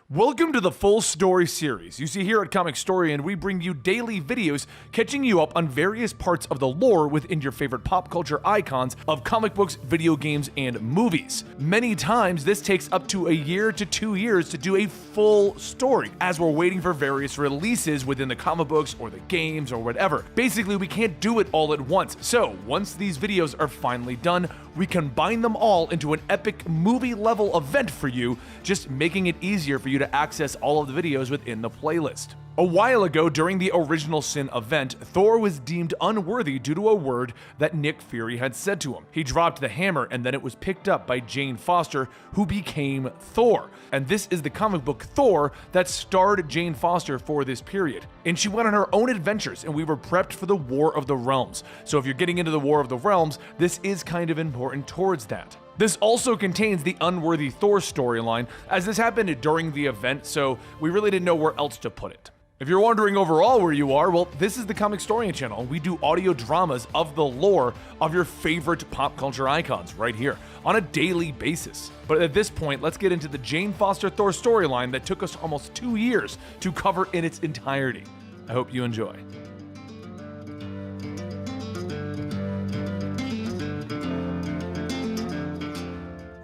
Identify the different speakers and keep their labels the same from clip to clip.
Speaker 1: Welcome to the Full Story series. You see, here at Comicstorian, we bring you daily videos catching you up on various parts of the lore within your favorite pop culture icons of comic books, video games, and movies. Many times, this takes up to a year to 2 years to do a full story, as we're waiting for various releases within the comic books or the games or whatever. Basically, we can't do it all at once. So, once these videos are finally done, we combine them all into an epic movie-level event for you, just making it easier for you to access all of the videos within the playlist. A while ago, during the Original Sin event, Thor was deemed unworthy due to a word that Nick Fury had said to him. He dropped the hammer, and then it was picked up by Jane Foster, who became Thor. And this is the comic book Thor that starred Jane Foster for this period. And she went on her own adventures, and we were prepped for the War of the Realms. So if you're getting into the War of the Realms, this is kind of important towards that. This also contains the Unworthy Thor storyline, as this happened during the event, so we really didn't know where else to put it. If you're wondering overall where you are, well, this is the Comicstorian channel. We do audio dramas of the lore of your favorite pop culture icons right here on a daily basis. But at this point, let's get into the Jane Foster Thor storyline that took us almost 2 years to cover in its entirety. I hope you enjoy.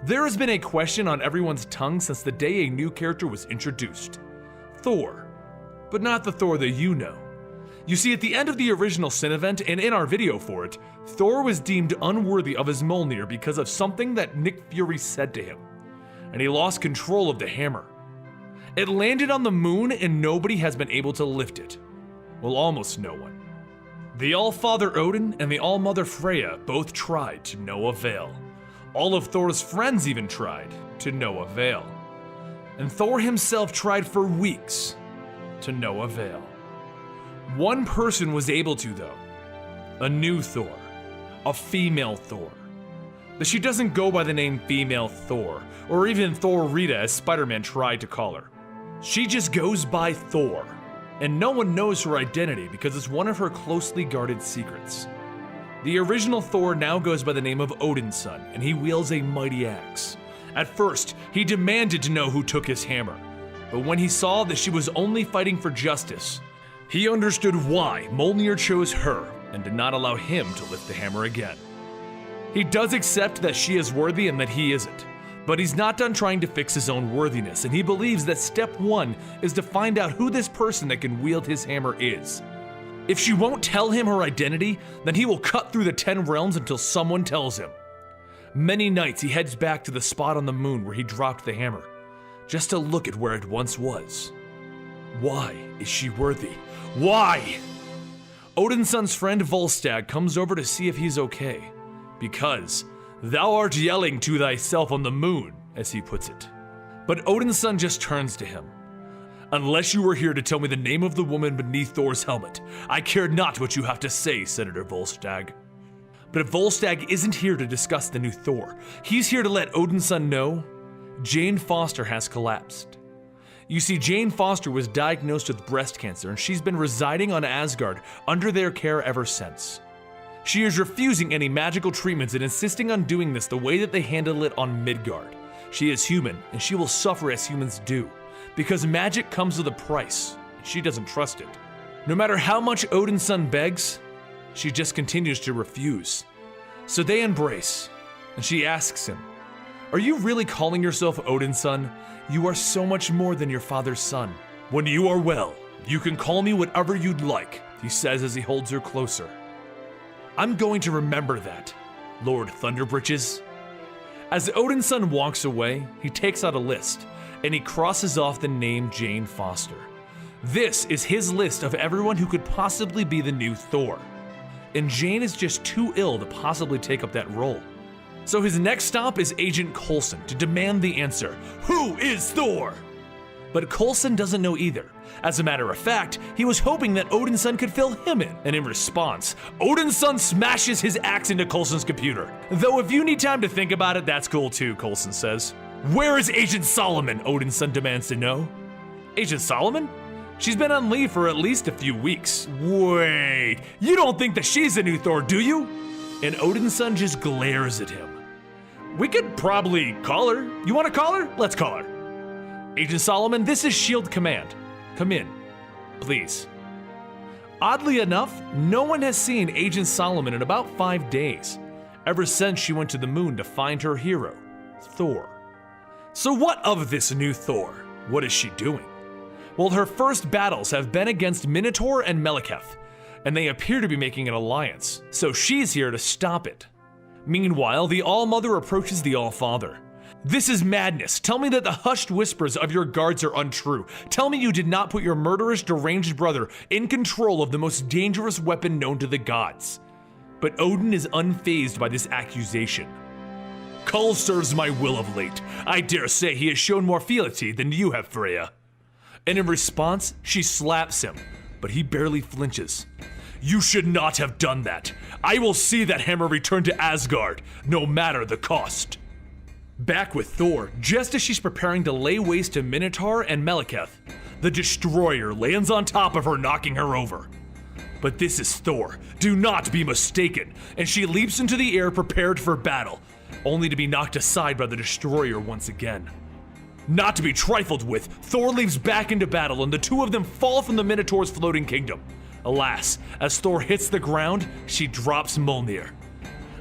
Speaker 1: There has been a question on everyone's tongue since the day a new character was introduced. Thor. But not the Thor that you know. You see, at the end of the Original Sin event, and in our video for it, Thor was deemed unworthy of his Mjolnir because of something that Nick Fury said to him, and he lost control of the hammer. It landed on the moon and nobody has been able to lift it. Well, almost no one. The All-Father Odin and the All-Mother Freya both tried to no avail. All of Thor's friends even tried, to no avail. And Thor himself tried for weeks, to no avail. One person was able to, though. A new Thor. A female Thor. But she doesn't go by the name Female Thor, or even Thor Rita as Spider-Man tried to call her. She just goes by Thor, and no one knows her identity because it's one of her closely guarded secrets. The original Thor now goes by the name of Odin's son, and he wields a mighty axe. At first, he demanded to know who took his hammer, but when he saw that she was only fighting for justice, he understood why Mjolnir chose her and did not allow him to lift the hammer again. He does accept that she is worthy and that he isn't, but he's not done trying to fix his own worthiness, and he believes that step one is to find out who this person that can wield his hammer is. If she won't tell him her identity, then he will cut through the 10 realms until someone tells him. Many nights he heads back to the spot on the moon where he dropped the hammer, just to look at where it once was. Why is she worthy? Why? Odin's son's friend Volstagg comes over to see if he's okay, because thou art yelling to thyself on the moon, as he puts it. But Odin's son just turns to him. Unless you were here to tell me the name of the woman beneath Thor's helmet, I care not what you have to say, Senator Volstagg. But Volstagg isn't here to discuss the new Thor. He's here to let Odin's son know Jane Foster has collapsed. You see, Jane Foster was diagnosed with breast cancer, and she's been residing on Asgard under their care ever since. She is refusing any magical treatments and insisting on doing this the way that they handle it on Midgard. She is human, and she will suffer as humans do, because magic comes with a price, and she doesn't trust it. No matter how much Odin's son begs, she just continues to refuse. So they embrace, and she asks him, "Are you really calling yourself Odin's son? You are so much more than your father's son. When you are well, you can call me whatever you'd like," he says as he holds her closer. "I'm going to remember that, Lord Thunderbritches." As Odin's son walks away, he takes out a list, and he crosses off the name Jane Foster. This is his list of everyone who could possibly be the new Thor. And Jane is just too ill to possibly take up that role. So his next stop is Agent Coulson to demand the answer, who is Thor? But Coulson doesn't know either. As a matter of fact, he was hoping that Odin's son could fill him in, and in response, Odin's son smashes his axe into Coulson's computer. Though if you need time to think about it, that's cool too, Coulson says. Where is Agent Solomon? Odin's son demands to know. Agent Solomon? She's been on leave for at least a few weeks. Wait, you don't think that she's the new Thor, do you? And Odin's son just glares at him. We could probably call her. You want to call her? Let's call her. Agent Solomon, this is S.H.I.E.L.D. Command. Come in, please. Oddly enough, no one has seen Agent Solomon in about 5 days, ever since she went to the moon to find her hero, Thor. So what of this new Thor? What is she doing? Well, her first battles have been against Minotaur and Malekith, and they appear to be making an alliance, so she's here to stop it. Meanwhile, the All-Mother approaches the All-Father. This is madness. Tell me that the hushed whispers of your guards are untrue. Tell me you did not put your murderous, deranged brother in control of the most dangerous weapon known to the gods. But Odin is unfazed by this accusation. Kull serves my will of late. I dare say he has shown more fealty than you have, Freya. And in response, she slaps him, but he barely flinches. You should not have done that. I will see that hammer return to Asgard, no matter the cost. Back with Thor, just as she's preparing to lay waste to Minotaur and Malekith, the Destroyer lands on top of her, knocking her over. But this is Thor, do not be mistaken, and she leaps into the air prepared for battle, only to be knocked aside by the Destroyer once again. Not to be trifled with, Thor leaps back into battle and the two of them fall from the Minotaur's floating kingdom. Alas, as Thor hits the ground, she drops Mjolnir.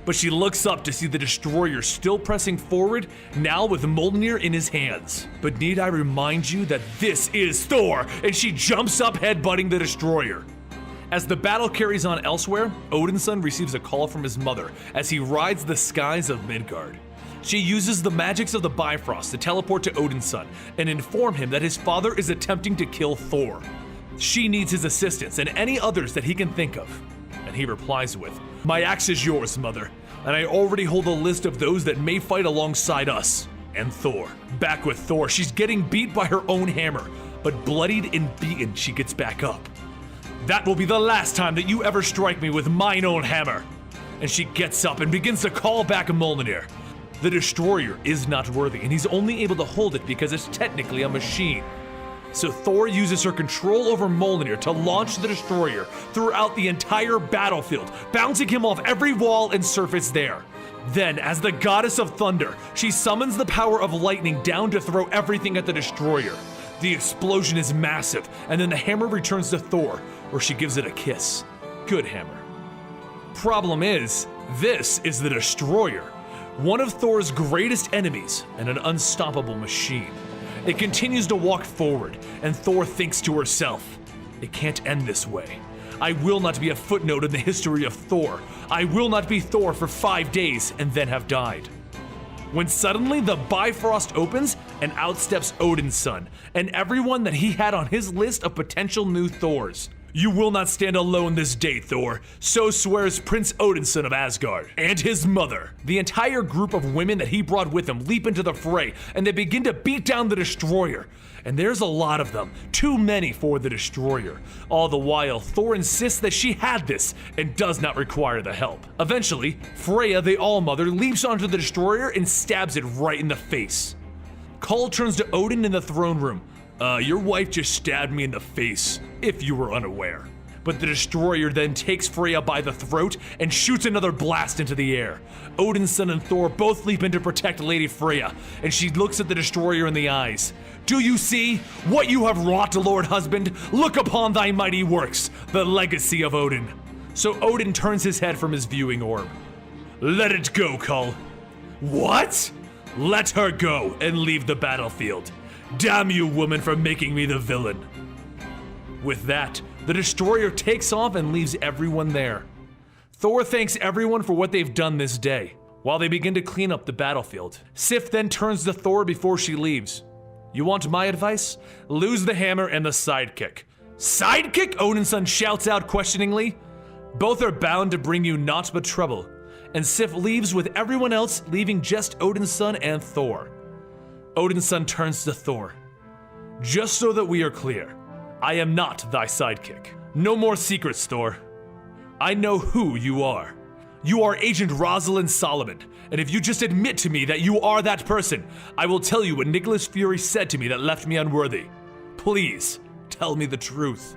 Speaker 1: But she looks up to see the Destroyer still pressing forward, now with Mjolnir in his hands. But need I remind you that this is Thor, and she jumps up headbutting the Destroyer. As the battle carries on elsewhere, Odin's son receives a call from his mother as he rides the skies of Midgard. She uses the magics of the Bifrost to teleport to Odin's son and inform him that his father is attempting to kill Thor. She needs his assistance and any others that he can think of. And he replies with, "My axe is yours, mother, and I already hold a list of those that may fight alongside us." And Thor. Back with Thor, she's getting beat by her own hammer, but bloodied and beaten, she gets back up. "That will be the last time that you ever strike me with mine own hammer." And she gets up and begins to call back Mjolnir. The Destroyer is not worthy, and he's only able to hold it because it's technically a machine. So Thor uses her control over Mjolnir to launch the Destroyer throughout the entire battlefield, bouncing him off every wall and surface there. Then, as the goddess of thunder, she summons the power of lightning down to throw everything at the Destroyer. The explosion is massive, and then the hammer returns to Thor, where she gives it a kiss. Good hammer. Problem is, this is the Destroyer, one of Thor's greatest enemies and an unstoppable machine. It continues to walk forward, and Thor thinks to herself, "It can't end this way. I will not be a footnote in the history of Thor. I will not be Thor for 5 days and then have died." When suddenly the Bifrost opens and out steps Odin's son, and everyone that he had on his list of potential new Thors. "You will not stand alone this day, Thor. So swears Prince Odinson of Asgard and his mother." The entire group of women that he brought with him leap into the fray, and they begin to beat down the Destroyer. And there's a lot of them, too many for the Destroyer. All the while, Thor insists that she had this and does not require the help. Eventually, Freya, the All-Mother, leaps onto the Destroyer and stabs it right in the face. Kull turns to Odin in the throne room. Your wife just stabbed me in the face, if you were unaware." But the Destroyer then takes Freya by the throat and shoots another blast into the air. Odin's son and Thor both leap in to protect Lady Freya, and she looks at the Destroyer in the eyes. "Do you see what you have wrought, Lord Husband? Look upon thy mighty works, the legacy of Odin." So Odin turns his head from his viewing orb. "Let it go, Kull." "What?" "Let her go and leave the battlefield. Damn you, woman, for making me the villain." With that, the Destroyer takes off and leaves everyone there. Thor thanks everyone for what they've done this day, while they begin to clean up the battlefield. Sif then turns to Thor before she leaves. "You want my advice? Lose the hammer and the sidekick." "Sidekick?" Odin's son shouts out questioningly. "Both are bound to bring you naught but trouble." And Sif leaves with everyone else, leaving just Odin's son and Thor. Odin's son turns to Thor. "Just so that we are clear, I am not thy sidekick. No more secrets, Thor. I know who you are. You are Agent Rosalind Solomon, and if you just admit to me that you are that person, I will tell you what Nicholas Fury said to me that left me unworthy. Please, tell me the truth."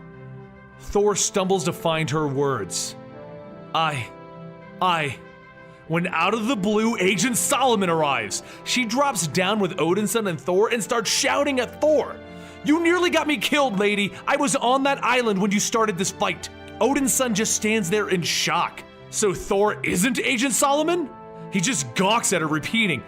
Speaker 1: Thor stumbles to find her words. I when out of the blue, Agent Solomon arrives. She drops down with Odinson and Thor and starts shouting at Thor. "You nearly got me killed, lady. I was on that island when you started this fight." Odinson just stands there in shock. So Thor isn't Agent Solomon? He just gawks at her, repeating,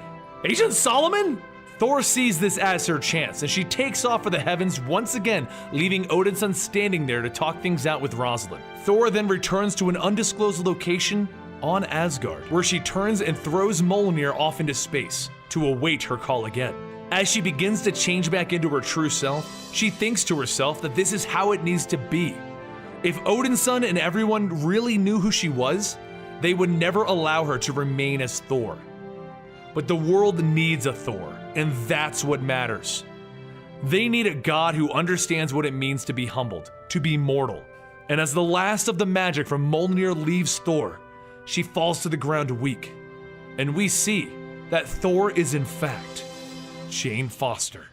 Speaker 1: "Agent Solomon?" Thor sees this as her chance, and she takes off for the heavens once again, leaving Odinson standing there to talk things out with Rosalind. Thor then returns to an undisclosed location on Asgard, where she turns and throws Mjolnir off into space to await her call again. As she begins to change back into her true self, she thinks to herself that this is how it needs to be. If Odinson and everyone really knew who she was, they would never allow her to remain as Thor. But the world needs a Thor, and that's what matters. They need a god who understands what it means to be humbled, to be mortal. And as the last of the magic from Mjolnir leaves Thor, she falls to the ground weak. And we see that Thor is in fact Jane Foster.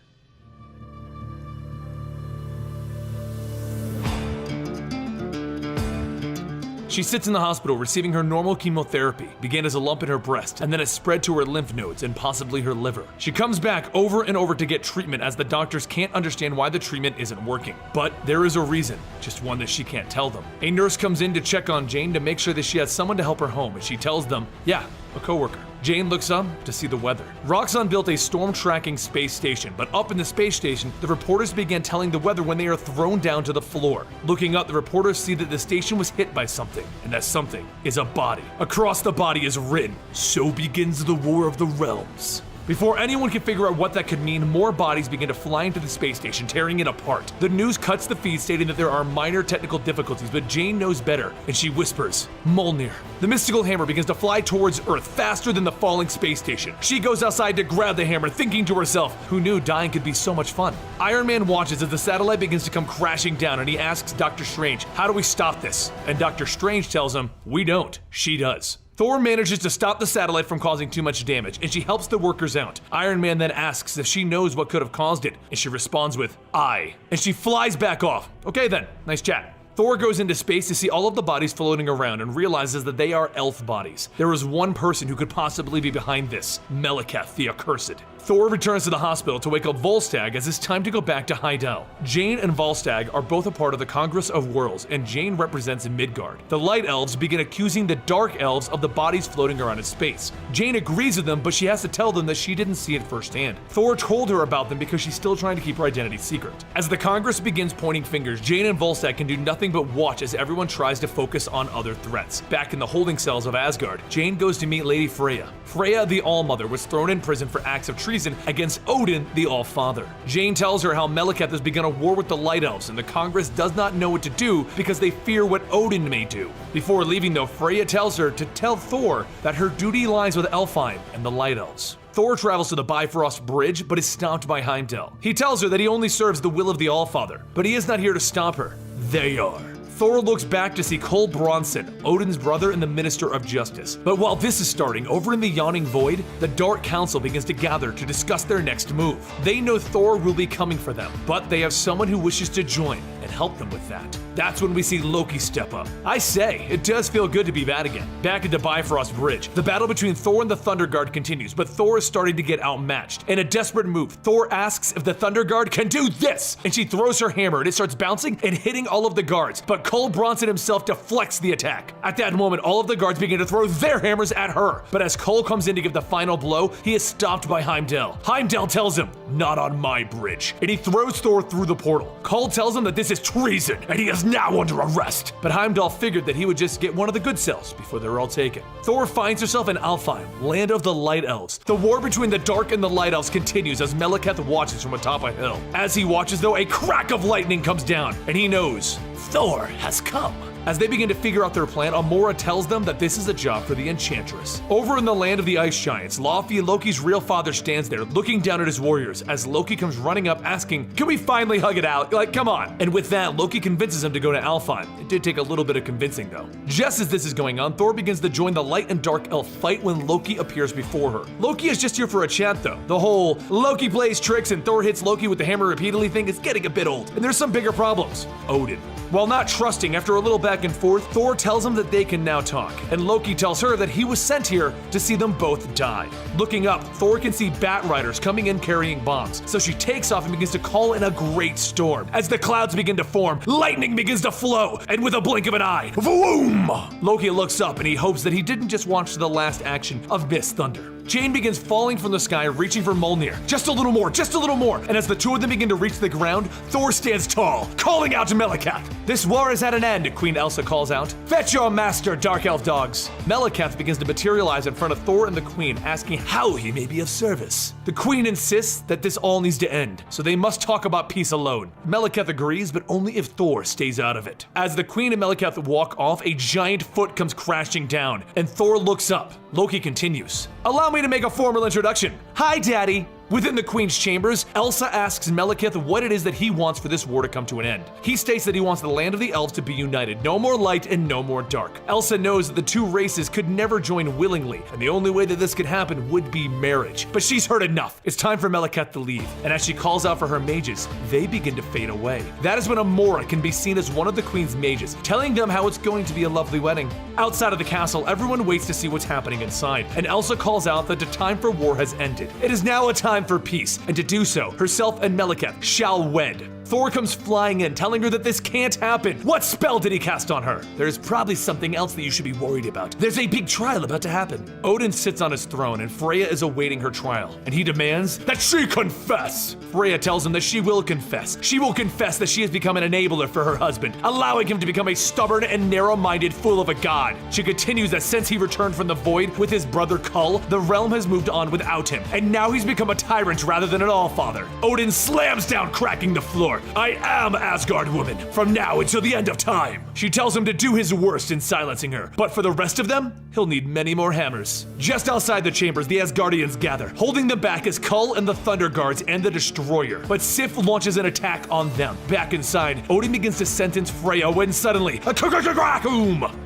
Speaker 1: She sits in the hospital receiving her normal chemotherapy, began as a lump in her breast, and then it spread to her lymph nodes and possibly her liver. She comes back over and over to get treatment as the doctors can't understand why the treatment isn't working. But there is a reason, just one that she can't tell them. A nurse comes in to check on Jane to make sure that she has someone to help her home, and she tells them, yeah, a coworker. Jane looks up to see the weather. Roxxon built a storm tracking space station, but up in the space station, the reporters began telling the weather when they are thrown down to the floor. Looking up, the reporters see that the station was hit by something, and that something is a body. Across the body is written, "So begins the War of the Realms." Before anyone can figure out what that could mean, more bodies begin to fly into the space station, tearing it apart. The news cuts the feed, stating that there are minor technical difficulties, but Jane knows better, and she whispers, "Mjolnir." The mystical hammer begins to fly towards Earth faster than the falling space station. She goes outside to grab the hammer, thinking to herself, who knew dying could be so much fun? Iron Man watches as the satellite begins to come crashing down, and he asks Doctor Strange, how do we stop this? And Doctor Strange tells him, we don't, she does. Thor manages to stop the satellite from causing too much damage, and she helps the workers out. Iron Man then asks if she knows what could have caused it, and she responds with, I. And she flies back off. Okay then, nice chat. Thor goes into space to see all of the bodies floating around and realizes that they are elf bodies. There is one person who could possibly be behind this, Malekith the Accursed. Thor returns to the hospital to wake up Volstagg as it's time to go back to Heidel. Jane and Volstagg are both a part of the Congress of Worlds, and Jane represents Midgard. The Light Elves begin accusing the Dark Elves of the bodies floating around in space. Jane agrees with them, but she has to tell them that she didn't see it firsthand. Thor told her about them because she's still trying to keep her identity secret. As the Congress begins pointing fingers, Jane and Volstagg can do nothing but watch as everyone tries to focus on other threats. Back in the holding cells of Asgard, Jane goes to meet Lady Freya. Freya, the All-Mother, was thrown in prison for acts of treason against Odin, the All-Father. Jane tells her how Malekith has begun a war with the Light Elves, and the Congress does not know what to do because they fear what Odin may do. Before leaving though, Freya tells her to tell Thor that her duty lies with Elfheim and the Light Elves. Thor travels to the Bifrost Bridge, but is stopped by Heimdall. He tells her that he only serves the will of the All-Father, but he is not here to stop her. They are. Thor looks back to see Cole Bronson, Odin's brother and the Minister of Justice. But while this is starting, over in the Yawning Void, the Dark Council begins to gather to discuss their next move. They know Thor will be coming for them, but they have someone who wishes to join and help them with that. That's when we see Loki step up. I say, it does feel good to be back again. Back into Bifrost Bridge, the battle between Thor and the Thunder Guard continues, but Thor is starting to get outmatched. In a desperate move, Thor asks if the Thunder Guard can do this, and she throws her hammer and it starts bouncing and hitting all of the guards, but Cole Bronson himself deflects the attack. At that moment, all of the guards begin to throw their hammers at her, but as Cole comes in to give the final blow, he is stopped by Heimdall. Heimdall tells him, not on my bridge, and he throws Thor through the portal. Cole tells him that this is treason, and he is now under arrest. But Heimdall figured that he would just get one of the good cells before they were all taken. Thor finds herself in Alfheim, land of the Light Elves. The war between the Dark and the Light Elves continues as Malekith watches from atop a hill. As he watches though, a crack of lightning comes down, and he knows Thor has come. As they begin to figure out their plan, Amora tells them that this is a job for the Enchantress. Over in the land of the Ice Giants, Laufey, Loki's real father, stands there looking down at his warriors as Loki comes running up asking, can we finally hug it out? Like, come on. And with that, Loki convinces him to go to Alfheim. It did take a little bit of convincing though. Just as this is going on, Thor begins to join the Light and Dark Elf fight when Loki appears before her. Loki is just here for a chat though. The whole Loki plays tricks and Thor hits Loki with the hammer repeatedly thing is getting a bit old, and there's some bigger problems. Odin. While not trusting, after a little back back and forth, Thor tells him that they can now talk, and Loki tells her that he was sent here to see them both die. Looking up, Thor can see Bat Riders coming in carrying bombs, so she takes off and begins to call in a great storm. As the clouds begin to form, lightning begins to flow, and with a blink of an eye, boom! Loki looks up and he hopes that he didn't just watch the last action of Miss Thunder. Jane begins falling from the sky, reaching for Mjolnir. Just a little more, just a little more. And as the two of them begin to reach the ground, Thor stands tall, calling out to Melikath. This war is at an end, Queen Elsa calls out. Fetch your master, Dark Elf dogs. Melikath begins to materialize in front of Thor and the Queen, asking how he may be of service. The Queen insists that this all needs to end, so they must talk about peace alone. Melikath agrees, but only if Thor stays out of it. As the Queen and Melikath walk off, a giant foot comes crashing down, and Thor looks up. Loki continues. Allow me to make a formal introduction. Hi, Daddy. Within the Queen's chambers, Elsa asks Melikath what it is that he wants for this war to come to an end. He states that he wants the land of the elves to be united, no more light and no more dark. Elsa knows that the two races could never join willingly, and the only way that this could happen would be marriage. But she's heard enough. It's time for Melikath to leave, and as she calls out for her mages, they begin to fade away. That is when Amora can be seen as one of the Queen's mages, telling them how it's going to be a lovely wedding. Outside of the castle, everyone waits to see what's happening inside, and Elsa calls out that the time for war has ended. It is now a time for peace, and to do so, herself and Melikath shall wed. Thor comes flying in, telling her that this can't happen. What spell did he cast on her? There's probably something else that you should be worried about. There's a big trial about to happen. Odin sits on his throne, and Freya is awaiting her trial, and he demands that she confess. Freya tells him that she will confess. She will confess that she has become an enabler for her husband, allowing him to become a stubborn and narrow-minded fool of a god. She continues that since he returned from the void with his brother Kull, the realm has moved on without him, and now he's become a tyrant rather than an all-father. Odin slams down, cracking the floor. I am Asgard woman, from now until the end of time. She tells him to do his worst in silencing her, but for the rest of them, he'll need many more hammers. Just outside the chambers, the Asgardians gather. Holding them back is Kull and the Thunder Guards and the Destroyer, but Sif launches an attack on them. Back inside, Odin begins to sentence Freya when suddenly,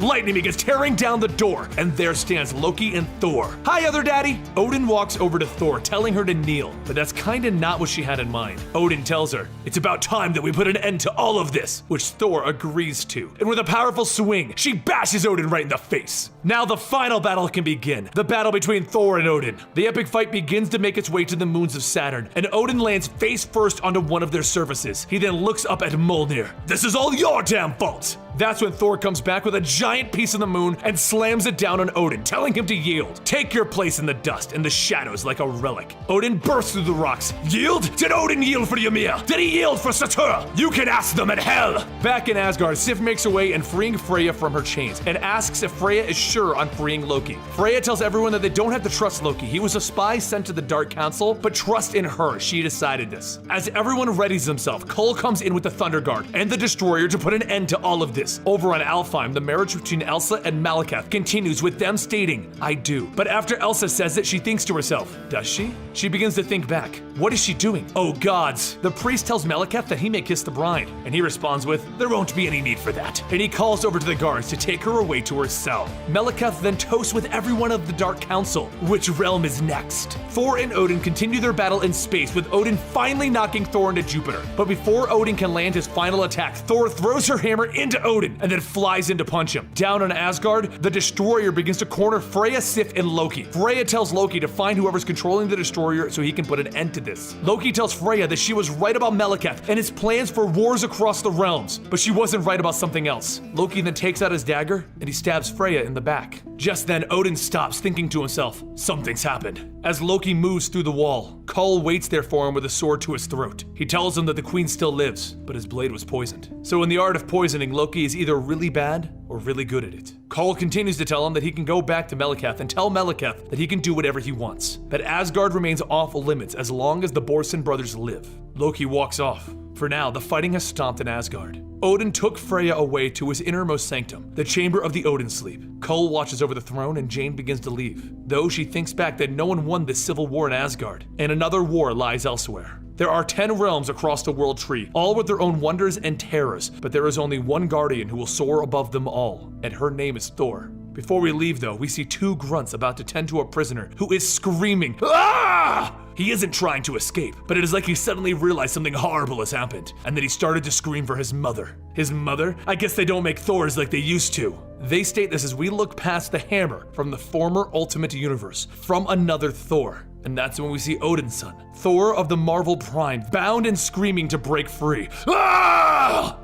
Speaker 1: lightning begins tearing down the door, and there stands Loki and Thor. Hi, other daddy! Odin walks over to Thor, telling her to kneel, but that's kinda not what she had in mind. Odin tells her, it's about time that we put an end to all of this, which Thor agrees to. And with a powerful swing, she bashes Odin right in the face. Now the final battle can begin, the battle between Thor and Odin. The epic fight begins to make its way to the moons of Saturn, and Odin lands face first onto one of their surfaces. He then looks up at Mjolnir. This is all your damn fault! That's when Thor comes back with a giant piece of the moon and slams it down on Odin, telling him to yield. Take your place in the dust and the shadows like a relic. Odin bursts through the rocks. Yield? Did Odin yield for Ymir? Did he yield for Surtur? You can ask them in hell! Back in Asgard, Sif makes her way and freeing Freya from her chains, and asks if Freya is sure on freeing Loki. Freya tells everyone that they don't have to trust Loki. He was a spy sent to the Dark Council, but trust in her. She decided this. As everyone readies themselves, Kull comes in with the Thunder Guard and the Destroyer to put an end to all of this. Over on Alfheim, the marriage between Elsa and Melikath continues with them stating, I do. But after Elsa says it, she thinks to herself, does she? She begins to think back. What is she doing? Oh gods. The priest tells Melikath that he may kiss the bride, and he responds with, there won't be any need for that. And he calls over to the guards to take her away to her cell. Melikath then toasts with everyone of the Dark Council. Which realm is next? Thor and Odin continue their battle in space, with Odin finally knocking Thor into Jupiter. But before Odin can land his final attack, Thor throws her hammer into Odin and then flies in to punch him. Down on Asgard, the Destroyer begins to corner Freya, Sif, and Loki. Freya tells Loki to find whoever's controlling the Destroyer so he can put an end to this. Loki tells Freya that she was right about Melikath and his plans for wars across the realms, but she wasn't right about something else. Loki then takes out his dagger and he stabs Freya in the back. Just then, Odin stops, thinking to himself, something's happened. As Loki moves through the wall, Kull waits there for him with a sword to his throat. He tells him that the queen still lives, but his blade was poisoned. So in the art of poisoning, Loki is either really bad or really good at it. Kull continues to tell him that he can go back to Melikath and tell Melikath that he can do whatever he wants. That Asgard remains off limits as long as the Borson brothers live. Loki walks off. For now, the fighting has stopped in Asgard. Odin took Freya away to his innermost sanctum, the chamber of the Odin Sleep. Kull watches over the throne and Jane begins to leave, though she thinks back that no one won this civil war in Asgard, and another war lies elsewhere. There are 10 realms across the world tree, all with their own wonders and terrors, but there is only one guardian who will soar above them all, and her name is Thor. Before we leave though, we see two grunts about to tend to a prisoner who is screaming, "Ah!" He isn't trying to escape, but it is like he suddenly realized something horrible has happened, and then he started to scream for his mother. His mother? I guess they don't make Thors like they used to. They state this as we look past the hammer from the former Ultimate Universe, from another Thor. And that's when we see Odin's son, Thor of the Marvel Prime, bound and screaming to break free. Ah!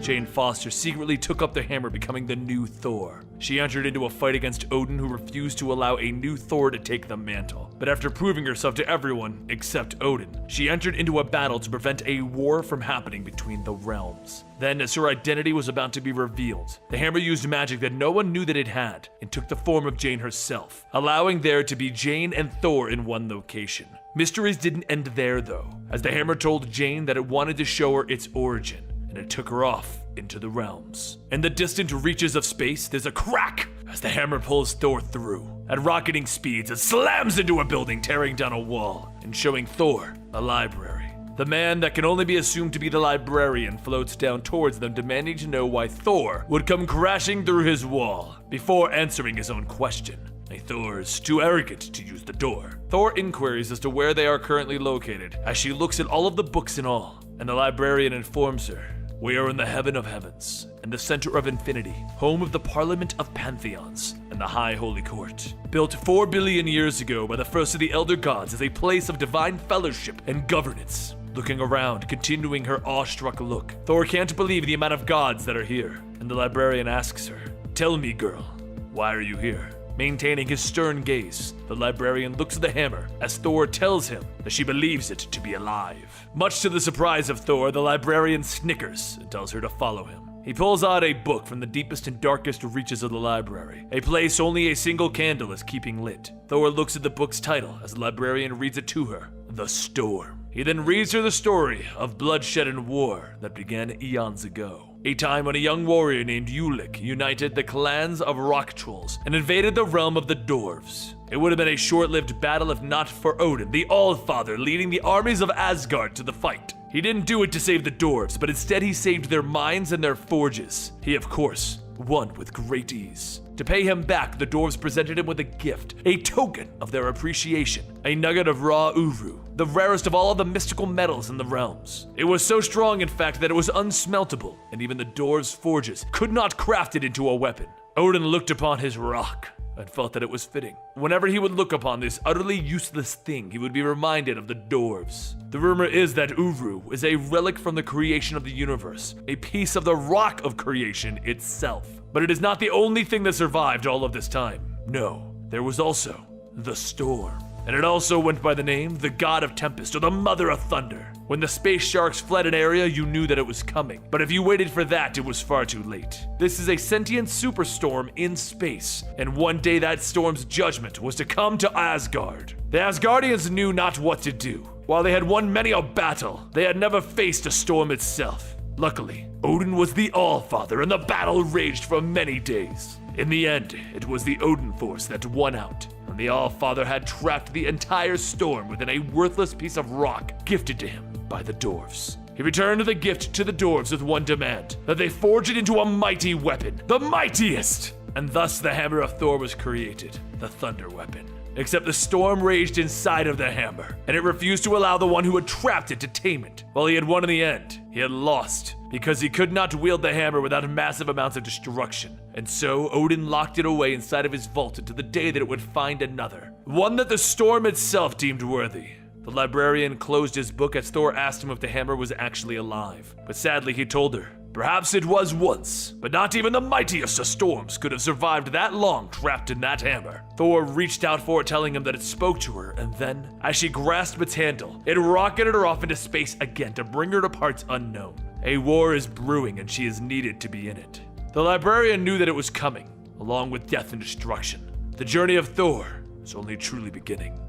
Speaker 1: Jane Foster secretly took up the hammer, becoming the new Thor. She entered into a fight against Odin, who refused to allow a new Thor to take the mantle. But after proving herself to everyone except Odin, she entered into a battle to prevent a war from happening between the realms. Then, as her identity was about to be revealed, the hammer used magic that no one knew that it had, and took the form of Jane herself, allowing there to be Jane and Thor in one location. Mysteries didn't end there though, as the hammer told Jane that it wanted to show her its origin, and it took her off into the realms. In the distant reaches of space, there's a crack as the hammer pulls Thor through. At rocketing speeds, it slams into a building, tearing down a wall, and showing Thor a library. The man that can only be assumed to be the librarian floats down towards them, demanding to know why Thor would come crashing through his wall, before answering his own question. Thor is too arrogant to use the door. Thor inquires as to where they are currently located, as she looks at all of the books and all, and the librarian informs her, "We are in the heaven of heavens, in the center of infinity, home of the Parliament of Pantheons, and the High Holy Court. Built 4 billion years ago by the first of the Elder Gods as a place of divine fellowship and governance." Looking around, continuing her awestruck look, Thor can't believe the amount of gods that are here, and the librarian asks her, "Tell me, girl, why are you here?" Maintaining his stern gaze, the librarian looks at the hammer as Thor tells him that she believes it to be alive. Much to the surprise of Thor, the librarian snickers and tells her to follow him. He pulls out a book from the deepest and darkest reaches of the library, a place only a single candle is keeping lit. Thor looks at the book's title as the librarian reads it to her, The Storm. He then reads her the story of bloodshed and war that began eons ago. A time when a young warrior named Ulik united the clans of rock trolls and invaded the realm of the dwarves. It would have been a short-lived battle if not for Odin, the All-Father, leading the armies of Asgard to the fight. He didn't do it to save the dwarves, but instead he saved their minds and their forges. He, of course, won with great ease. To pay him back, the dwarves presented him with a gift, a token of their appreciation, a nugget of raw uru, the rarest of all of the mystical metals in the realms. It was so strong, in fact, that it was unsmeltable, and even the dwarves' forges could not craft it into a weapon. Odin looked upon his rock and felt that it was fitting. Whenever he would look upon this utterly useless thing, he would be reminded of the dwarves. The rumor is that Uru is a relic from the creation of the universe, a piece of the rock of creation itself. But it is not the only thing that survived all of this time. No, there was also the storm. And it also went by the name the God of Tempest, or the Mother of Thunder. When the space sharks fled an area, you knew that it was coming. But if you waited for that, it was far too late. This is a sentient superstorm in space, and one day that storm's judgment was to come to Asgard. The Asgardians knew not what to do. While they had won many a battle, they had never faced a storm itself. Luckily, Odin was the All-Father, and the battle raged for many days. In the end, it was the Odin force that won out, and the All-Father had trapped the entire storm within a worthless piece of rock gifted to him by the dwarves. He returned the gift to the dwarves with one demand, that they forge it into a mighty weapon, the mightiest! And thus the Hammer of Thor was created, the Thunder Weapon. Except the storm raged inside of the hammer, and it refused to allow the one who had trapped it to tame it. While he had won in the end, he had lost, because he could not wield the hammer without massive amounts of destruction. And so Odin locked it away inside of his vault until the day that it would find another, one that the storm itself deemed worthy. The librarian closed his book as Thor asked him if the hammer was actually alive, but sadly he told her, perhaps it was once, but not even the mightiest of storms could have survived that long trapped in that hammer. Thor reached out for it, telling him that it spoke to her, and then, as she grasped its handle, it rocketed her off into space again to bring her to parts unknown. A war is brewing, and she is needed to be in it. The librarian knew that it was coming, along with death and destruction. The journey of Thor is only truly beginning.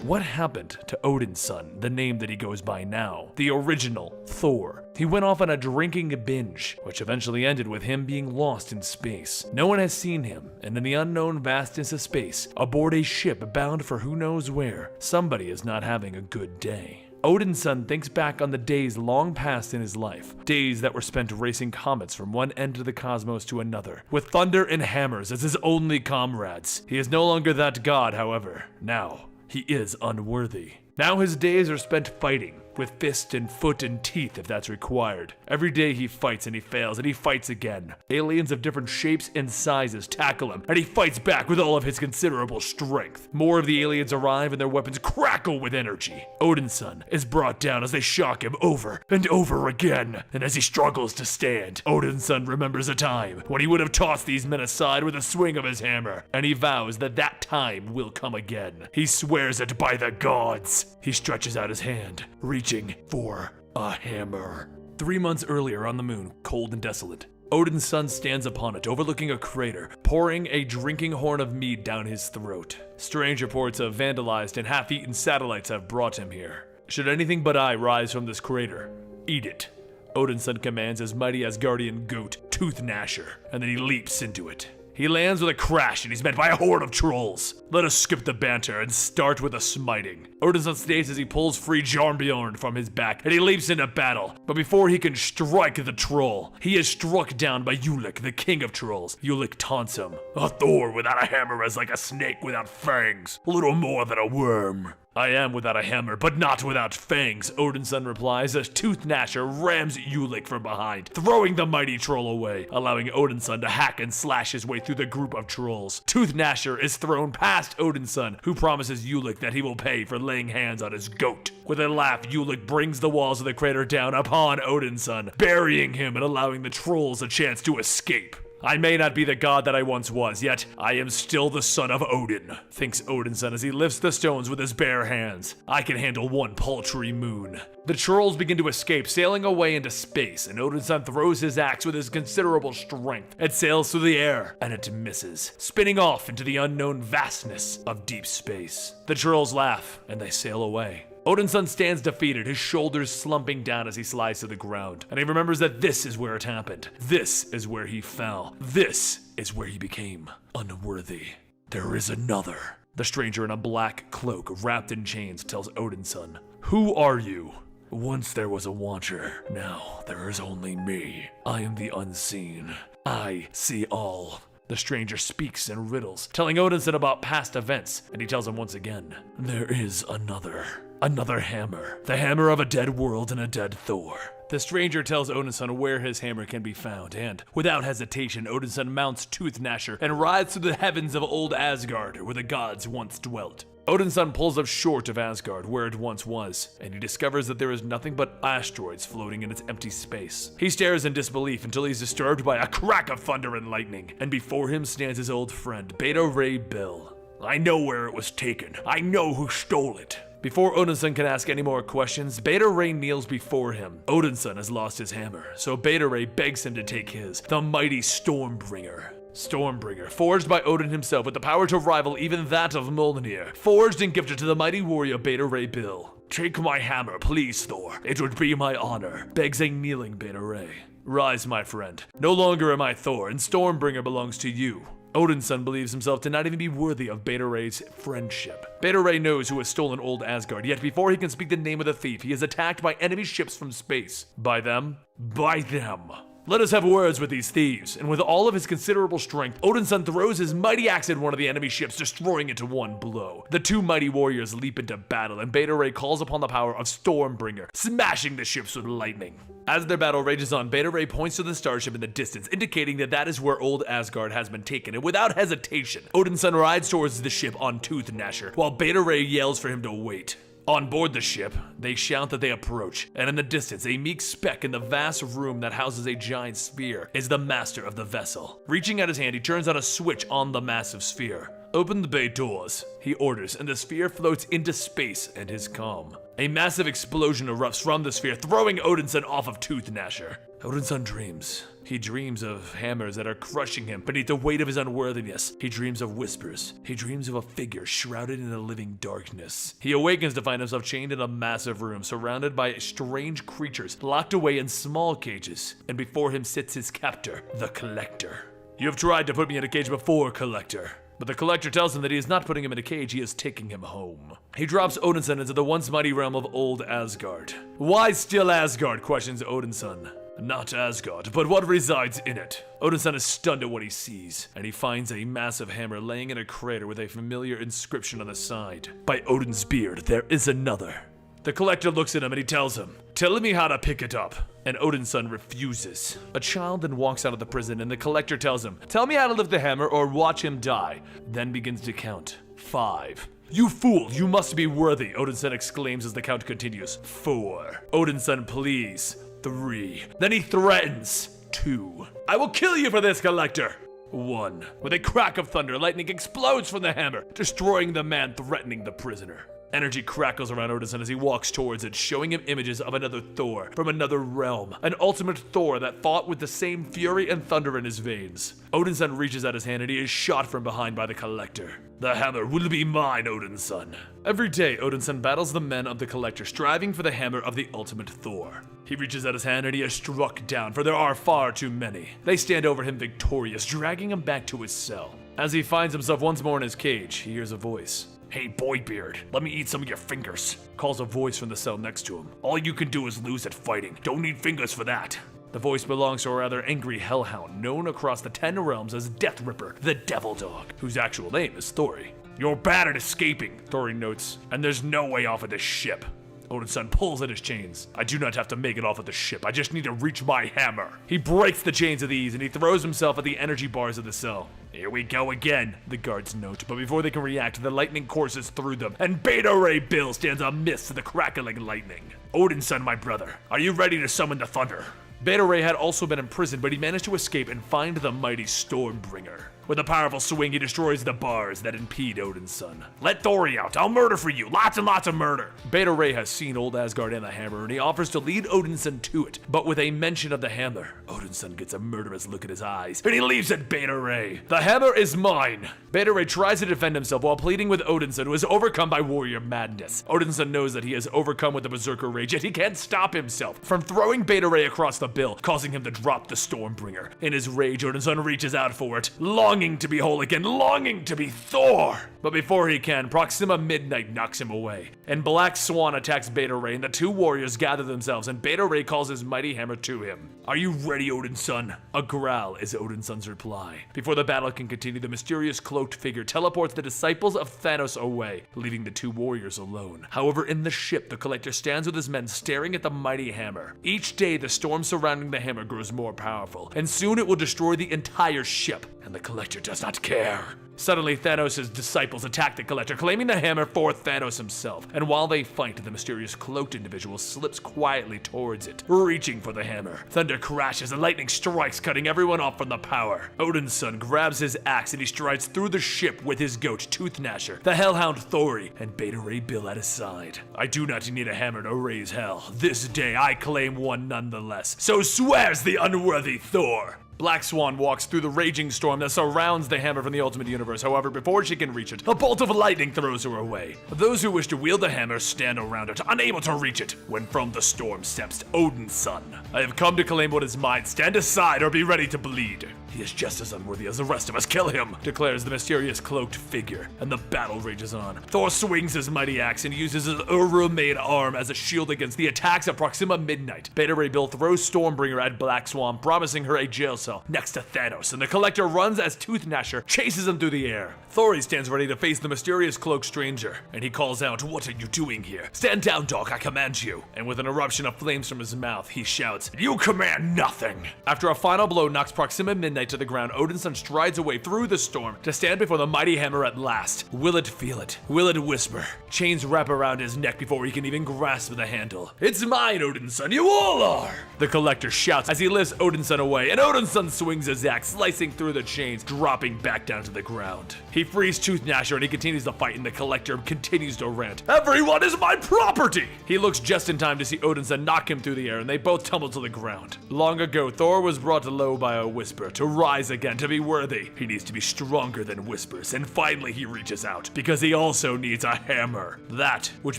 Speaker 1: What happened to Odin's son, the name that he goes by now, the original Thor? He went off on a drinking binge, which eventually ended with him being lost in space. No one has seen him, and in the unknown vastness of space, aboard a ship bound for who knows where, somebody is not having a good day. Odin's son thinks back on the days long past in his life, days that were spent racing comets from one end of the cosmos to another, with thunder and hammers as his only comrades. He is no longer that god, however. Now, he is unworthy. Now his days are spent fighting, with fist and foot and teeth if that's required. Every day he fights and he fails and he fights again. Aliens of different shapes and sizes tackle him, and he fights back with all of his considerable strength. More of the aliens arrive and their weapons crackle with energy. Odin's son is brought down as they shock him over and over again, and as he struggles to stand, Odin's son remembers a time when he would have tossed these men aside with a swing of his hammer, and he vows that that time will come again. He swears it by the gods. He stretches out his hand, reaching for a hammer. 3 months earlier on the moon, cold and desolate, Odin's son stands upon it, overlooking a crater, pouring a drinking horn of mead down his throat. Strange reports of vandalized and half-eaten satellites have brought him here. Should anything but I rise from this crater, eat it. Odin's son commands his mighty Asgardian goat, Tooth Gnasher, and then he leaps into it. He lands with a crash and he's met by a horde of trolls. Let us skip the banter and start with a smiting. Odin's son stays as he pulls free Jarnbjorn from his back and he leaps into battle. But before he can strike the troll, he is struck down by Ulik, the king of trolls. Ulik taunts him. A Thor without a hammer is like a snake without fangs, a little more than a worm. I am without a hammer, but not without fangs, Odin's son replies as Tooth Gnasher rams Ulik from behind, throwing the mighty troll away, allowing Odin's son to hack and slash his way through the group of trolls. Tooth Gnasher is thrown past Odin's son, who promises Ulik that he will pay for laying hands on his goat. With a laugh, Ulik brings the walls of the crater down upon Odin's son, burying him and allowing the trolls a chance to escape. I may not be the god that I once was, yet I am still the son of Odin, thinks Odin's son as he lifts the stones with his bare hands. I can handle one paltry moon. The trolls begin to escape, sailing away into space, and Odin's son throws his axe with his considerable strength. It sails through the air, and it misses, spinning off into the unknown vastness of deep space. The trolls laugh, and they sail away. Odin's son stands defeated, his shoulders slumping down as he slides to the ground, and he remembers that this is where it happened. This is where he fell. This is where he became unworthy. There is another. The stranger in a black cloak, wrapped in chains, tells Odin's son, "Who are you?" "Once there was a watcher. Now there is only me. I am the unseen. I see all." The stranger speaks in riddles, telling Odin's son about past events, and he tells him once again, "There is another hammer. The hammer of a dead world and a dead Thor." The stranger tells Odin's son where his hammer can be found, and without hesitation, Odin's son mounts Tooth Gnasher and rides through the heavens of old Asgard, where the gods once dwelt. Odin's son pulls up short of Asgard, where it once was, and he discovers that there is nothing but asteroids floating in its empty space. He stares in disbelief until he's disturbed by a crack of thunder and lightning, and before him stands his old friend, Beta Ray Bill. "I know where it was taken. I know who stole it." Before Odin's son can ask any more questions, Beta Ray kneels before him. Odin's son has lost his hammer, so Beta Ray begs him to take his, the mighty Stormbringer. Stormbringer, forged by Odin himself with the power to rival even that of Mjolnir, forged and gifted to the mighty warrior Beta Ray Bill. "Take my hammer, please, Thor. It would be my honor," begs a kneeling Beta Ray. "Rise, my friend. No longer am I Thor, and Stormbringer belongs to you." Odin's son believes himself to not even be worthy of Beta Ray's friendship. Beta Ray knows who has stolen old Asgard, yet before he can speak the name of the thief, he is attacked by enemy ships from space. By them? By them. Let us have words with these thieves, and with all of his considerable strength, Odin's son throws his mighty axe at one of the enemy ships, destroying it to one blow. The two mighty warriors leap into battle, and Beta Ray calls upon the power of Stormbringer, smashing the ships with lightning. As their battle rages on, Beta Ray points to the starship in the distance, indicating that that is where old Asgard has been taken, and without hesitation, Odin's son rides towards the ship on Tooth Gnasher, while Beta Ray yells for him to wait. On board the ship, they shout that they approach, and in the distance, a meek speck in the vast room that houses a giant sphere is the master of the vessel. Reaching out his hand, he turns on a switch on the massive sphere. "Open the bay doors," he orders, and the sphere floats into space and is calm. A massive explosion erupts from the sphere, throwing Odin's son off of Tooth Gnasher. Odinson dreams. He dreams of hammers that are crushing him beneath the weight of his unworthiness. He dreams of whispers. He dreams of a figure shrouded in a living darkness. He awakens to find himself chained in a massive room, surrounded by strange creatures, locked away in small cages. And before him sits his captor, the Collector. You have tried to put me in a cage before, Collector. But the Collector tells him that he is not putting him in a cage, he is taking him home. He drops Odinson into the once mighty realm of old Asgard. Why still Asgard, questions Odinson. Not Asgard, but what resides in it. Odinson is stunned at what he sees, and he finds a massive hammer laying in a crater with a familiar inscription on the side. By Odin's beard, there is another. The Collector looks at him and he tells him, "Tell me how to pick it up." And Odinson refuses. A child then walks out of the prison and the Collector tells him, "Tell me how to lift the hammer or watch him die." Then begins to count. 5. "You fool, you must be worthy," Odinson exclaims as the count continues. 4. "Odinson, please." 3. Then he threatens. 2. "I will kill you for this, Collector." 1. With a crack of thunder, lightning explodes from the hammer, destroying the man threatening the prisoner. Energy crackles around Odinson as he walks towards it, showing him images of another Thor from another realm, an ultimate Thor that fought with the same fury and thunder in his veins. Odinson reaches out his hand and he is shot from behind by the Collector. "The hammer will be mine, Odinson." Every day, Odinson battles the men of the Collector, striving for the hammer of the ultimate Thor. He reaches out his hand and he is struck down, for there are far too many. They stand over him victorious, dragging him back to his cell. As he finds himself once more in his cage, he hears a voice. "Hey, Boybeard, let me eat some of your fingers," calls a voice from the cell next to him. "All you can do is lose at fighting. Don't need fingers for that." The voice belongs to a rather angry hellhound known across the 10 realms as Death Ripper, the Devil Dog, whose actual name is Thori. "You're bad at escaping," Thori notes, "and there's no way off of this ship." Odinson pulls at his chains. "I do not have to make it off of the ship, I just need to reach my hammer." He breaks the chains of these and he throws himself at the energy bars of the cell. "Here we go again," the guards note, but before they can react, the lightning courses through them, and Beta Ray Bill stands amidst the crackling lightning. "Odinson, my brother, are you ready to summon the thunder?" Beta Ray had also been imprisoned, but he managed to escape and find the mighty Stormbringer. With a powerful swing, he destroys the bars that impede Odinson. "Let Thori out, I'll murder for you, lots and lots of murder." Beta Ray has seen old Asgard and the hammer, and he offers to lead Odinson to it, but with a mention of the hammer, Odinson gets a murderous look in his eyes, and he leaves at Beta Ray. "The hammer is mine." Beta Ray tries to defend himself while pleading with Odinson, who is overcome by warrior madness. Odinson knows that he is overcome with the berserker rage, yet he can't stop himself from throwing Beta Ray across the bill, causing him to drop the Stormbringer. In his rage, Odinson reaches out for it, longing to be whole again, longing to be Thor. But before he can, Proxima Midnight knocks him away, and Black Swan attacks Beta Ray, and the two warriors gather themselves, and Beta Ray calls his mighty hammer to him. "Are you ready, Odinson?" A growl is Odinson's reply. Before the battle can continue, the mysterious cloaked figure teleports the disciples of Thanos away, leaving the two warriors alone. However, in the ship, the Collector stands with his men staring at the mighty hammer. Each day, the storm surrounding the hammer grows more powerful, and soon it will destroy the entire ship, and the Collector does not care. Suddenly, Thanos' disciples attack the Collector, claiming the hammer for Thanos himself, and while they fight, the mysterious cloaked individual slips quietly towards it, reaching for the hammer. Thunder crashes and lightning strikes, cutting everyone off from the power. Odinson grabs his axe and he strides through the ship with his goat, Tooth Gnasher, the Hellhound Thori, and Beta Ray Bill at his side. "I do not need a hammer to raise hell. This day I claim one nonetheless. So swears the unworthy Thor." Black Swan walks through the raging storm that surrounds the hammer from the Ultimate Universe. However, before she can reach it, a bolt of lightning throws her away. Those who wish to wield the hammer stand around it, unable to reach it, when from the storm steps Odinson. "I have come to claim what is mine. Stand aside or be ready to bleed." "He is just as unworthy as the rest of us. Kill him," declares the mysterious cloaked figure, and the battle rages on. Thor swings his mighty axe and uses his Uru-made arm as a shield against the attacks of Proxima Midnight. Beta Ray Bill throws Stormbringer at Black Swan, promising her a jail cell next to Thanos, and the Collector runs as Tooth Gnasher chases him through the air. Thori stands ready to face the mysterious cloaked stranger, and he calls out, "What are you doing here? Stand down, dog, I command you." And with an eruption of flames from his mouth, he shouts, "You command nothing." After a final blow knocks Proxima Midnight knight to the ground, Odinson strides away through the storm to stand before the mighty hammer at last. Will it feel it? Will it whisper? Chains wrap around his neck before he can even grasp the handle. It's mine, Odinson, you all are! The collector shouts as he lifts Odinson away, and Odinson swings his axe, slicing through the chains, dropping back down to the ground. He frees Tooth Gnasher and he continues the fight, and the collector continues to rant. Everyone is my property! He looks just in time to see Odinson knock him through the air, and they both tumble to the ground. Long ago, Thor was brought low by a whisper to rise again, to be worthy. He needs to be stronger than whispers, and finally he reaches out, because he also needs a hammer. That, which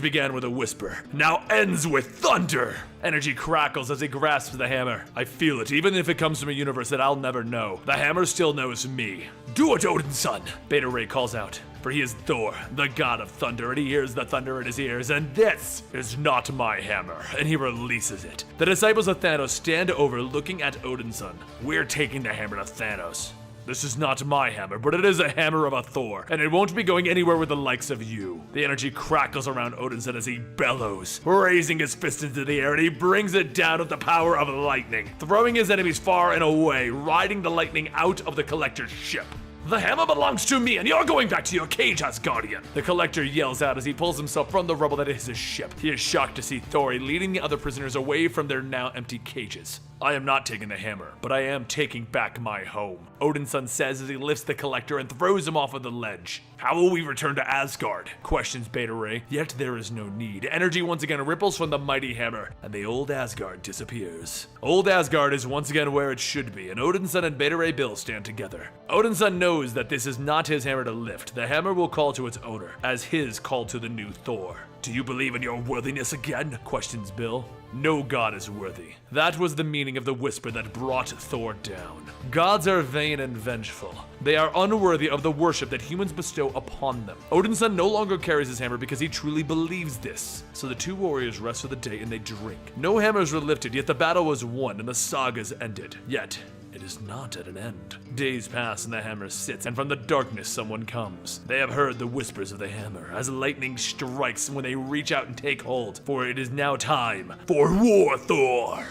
Speaker 1: began with a whisper, now ends with thunder! Energy crackles as he grasps the hammer. I feel it, even if it comes from a universe that I'll never know. The hammer still knows me. Do it, Odinson! Beta Ray calls out. For he is Thor, the god of thunder, and he hears the thunder in his ears, and this is not my hammer, and he releases it. The disciples of Thanos stand over looking at Odinson. We're taking the hammer to Thanos. This is not my hammer, but it is a hammer of a Thor, and it won't be going anywhere with the likes of you. The energy crackles around Odinson as he bellows, raising his fist into the air, and he brings it down with the power of lightning, throwing his enemies far and away, riding the lightning out of the collector's ship. The hammer belongs to me, and you're going back to your cage, Asgardian! The collector yells out as he pulls himself from the rubble that is his ship. He is shocked to see Thor leading the other prisoners away from their now empty cages. I am not taking the hammer, but I am taking back my home, Odinson says as he lifts the collector and throws him off of the ledge. How will we return to Asgard? Questions Beta Ray. Yet there is no need. Energy once again ripples from the mighty hammer, and the old Asgard disappears. Old Asgard is once again where it should be, and Odinson and Beta Ray Bill stand together. Odinson knows that this is not his hammer to lift. The hammer will call to its owner, as his called to the new Thor. Do you believe in your worthiness again? Questions Bill. No god is worthy. That was the meaning of the whisper that brought Thor down. Gods are vain and vengeful. They are unworthy of the worship that humans bestow upon them. Odinson no longer carries his hammer because he truly believes this. So the two warriors rest for the day and they drink. No hammers were lifted, yet the battle was won and the sagas ended. Yet, it is not at an end. Days pass and the hammer sits, and from the darkness someone comes. They have heard the whispers of the hammer as lightning strikes when they reach out and take hold, for it is now time for War Thor!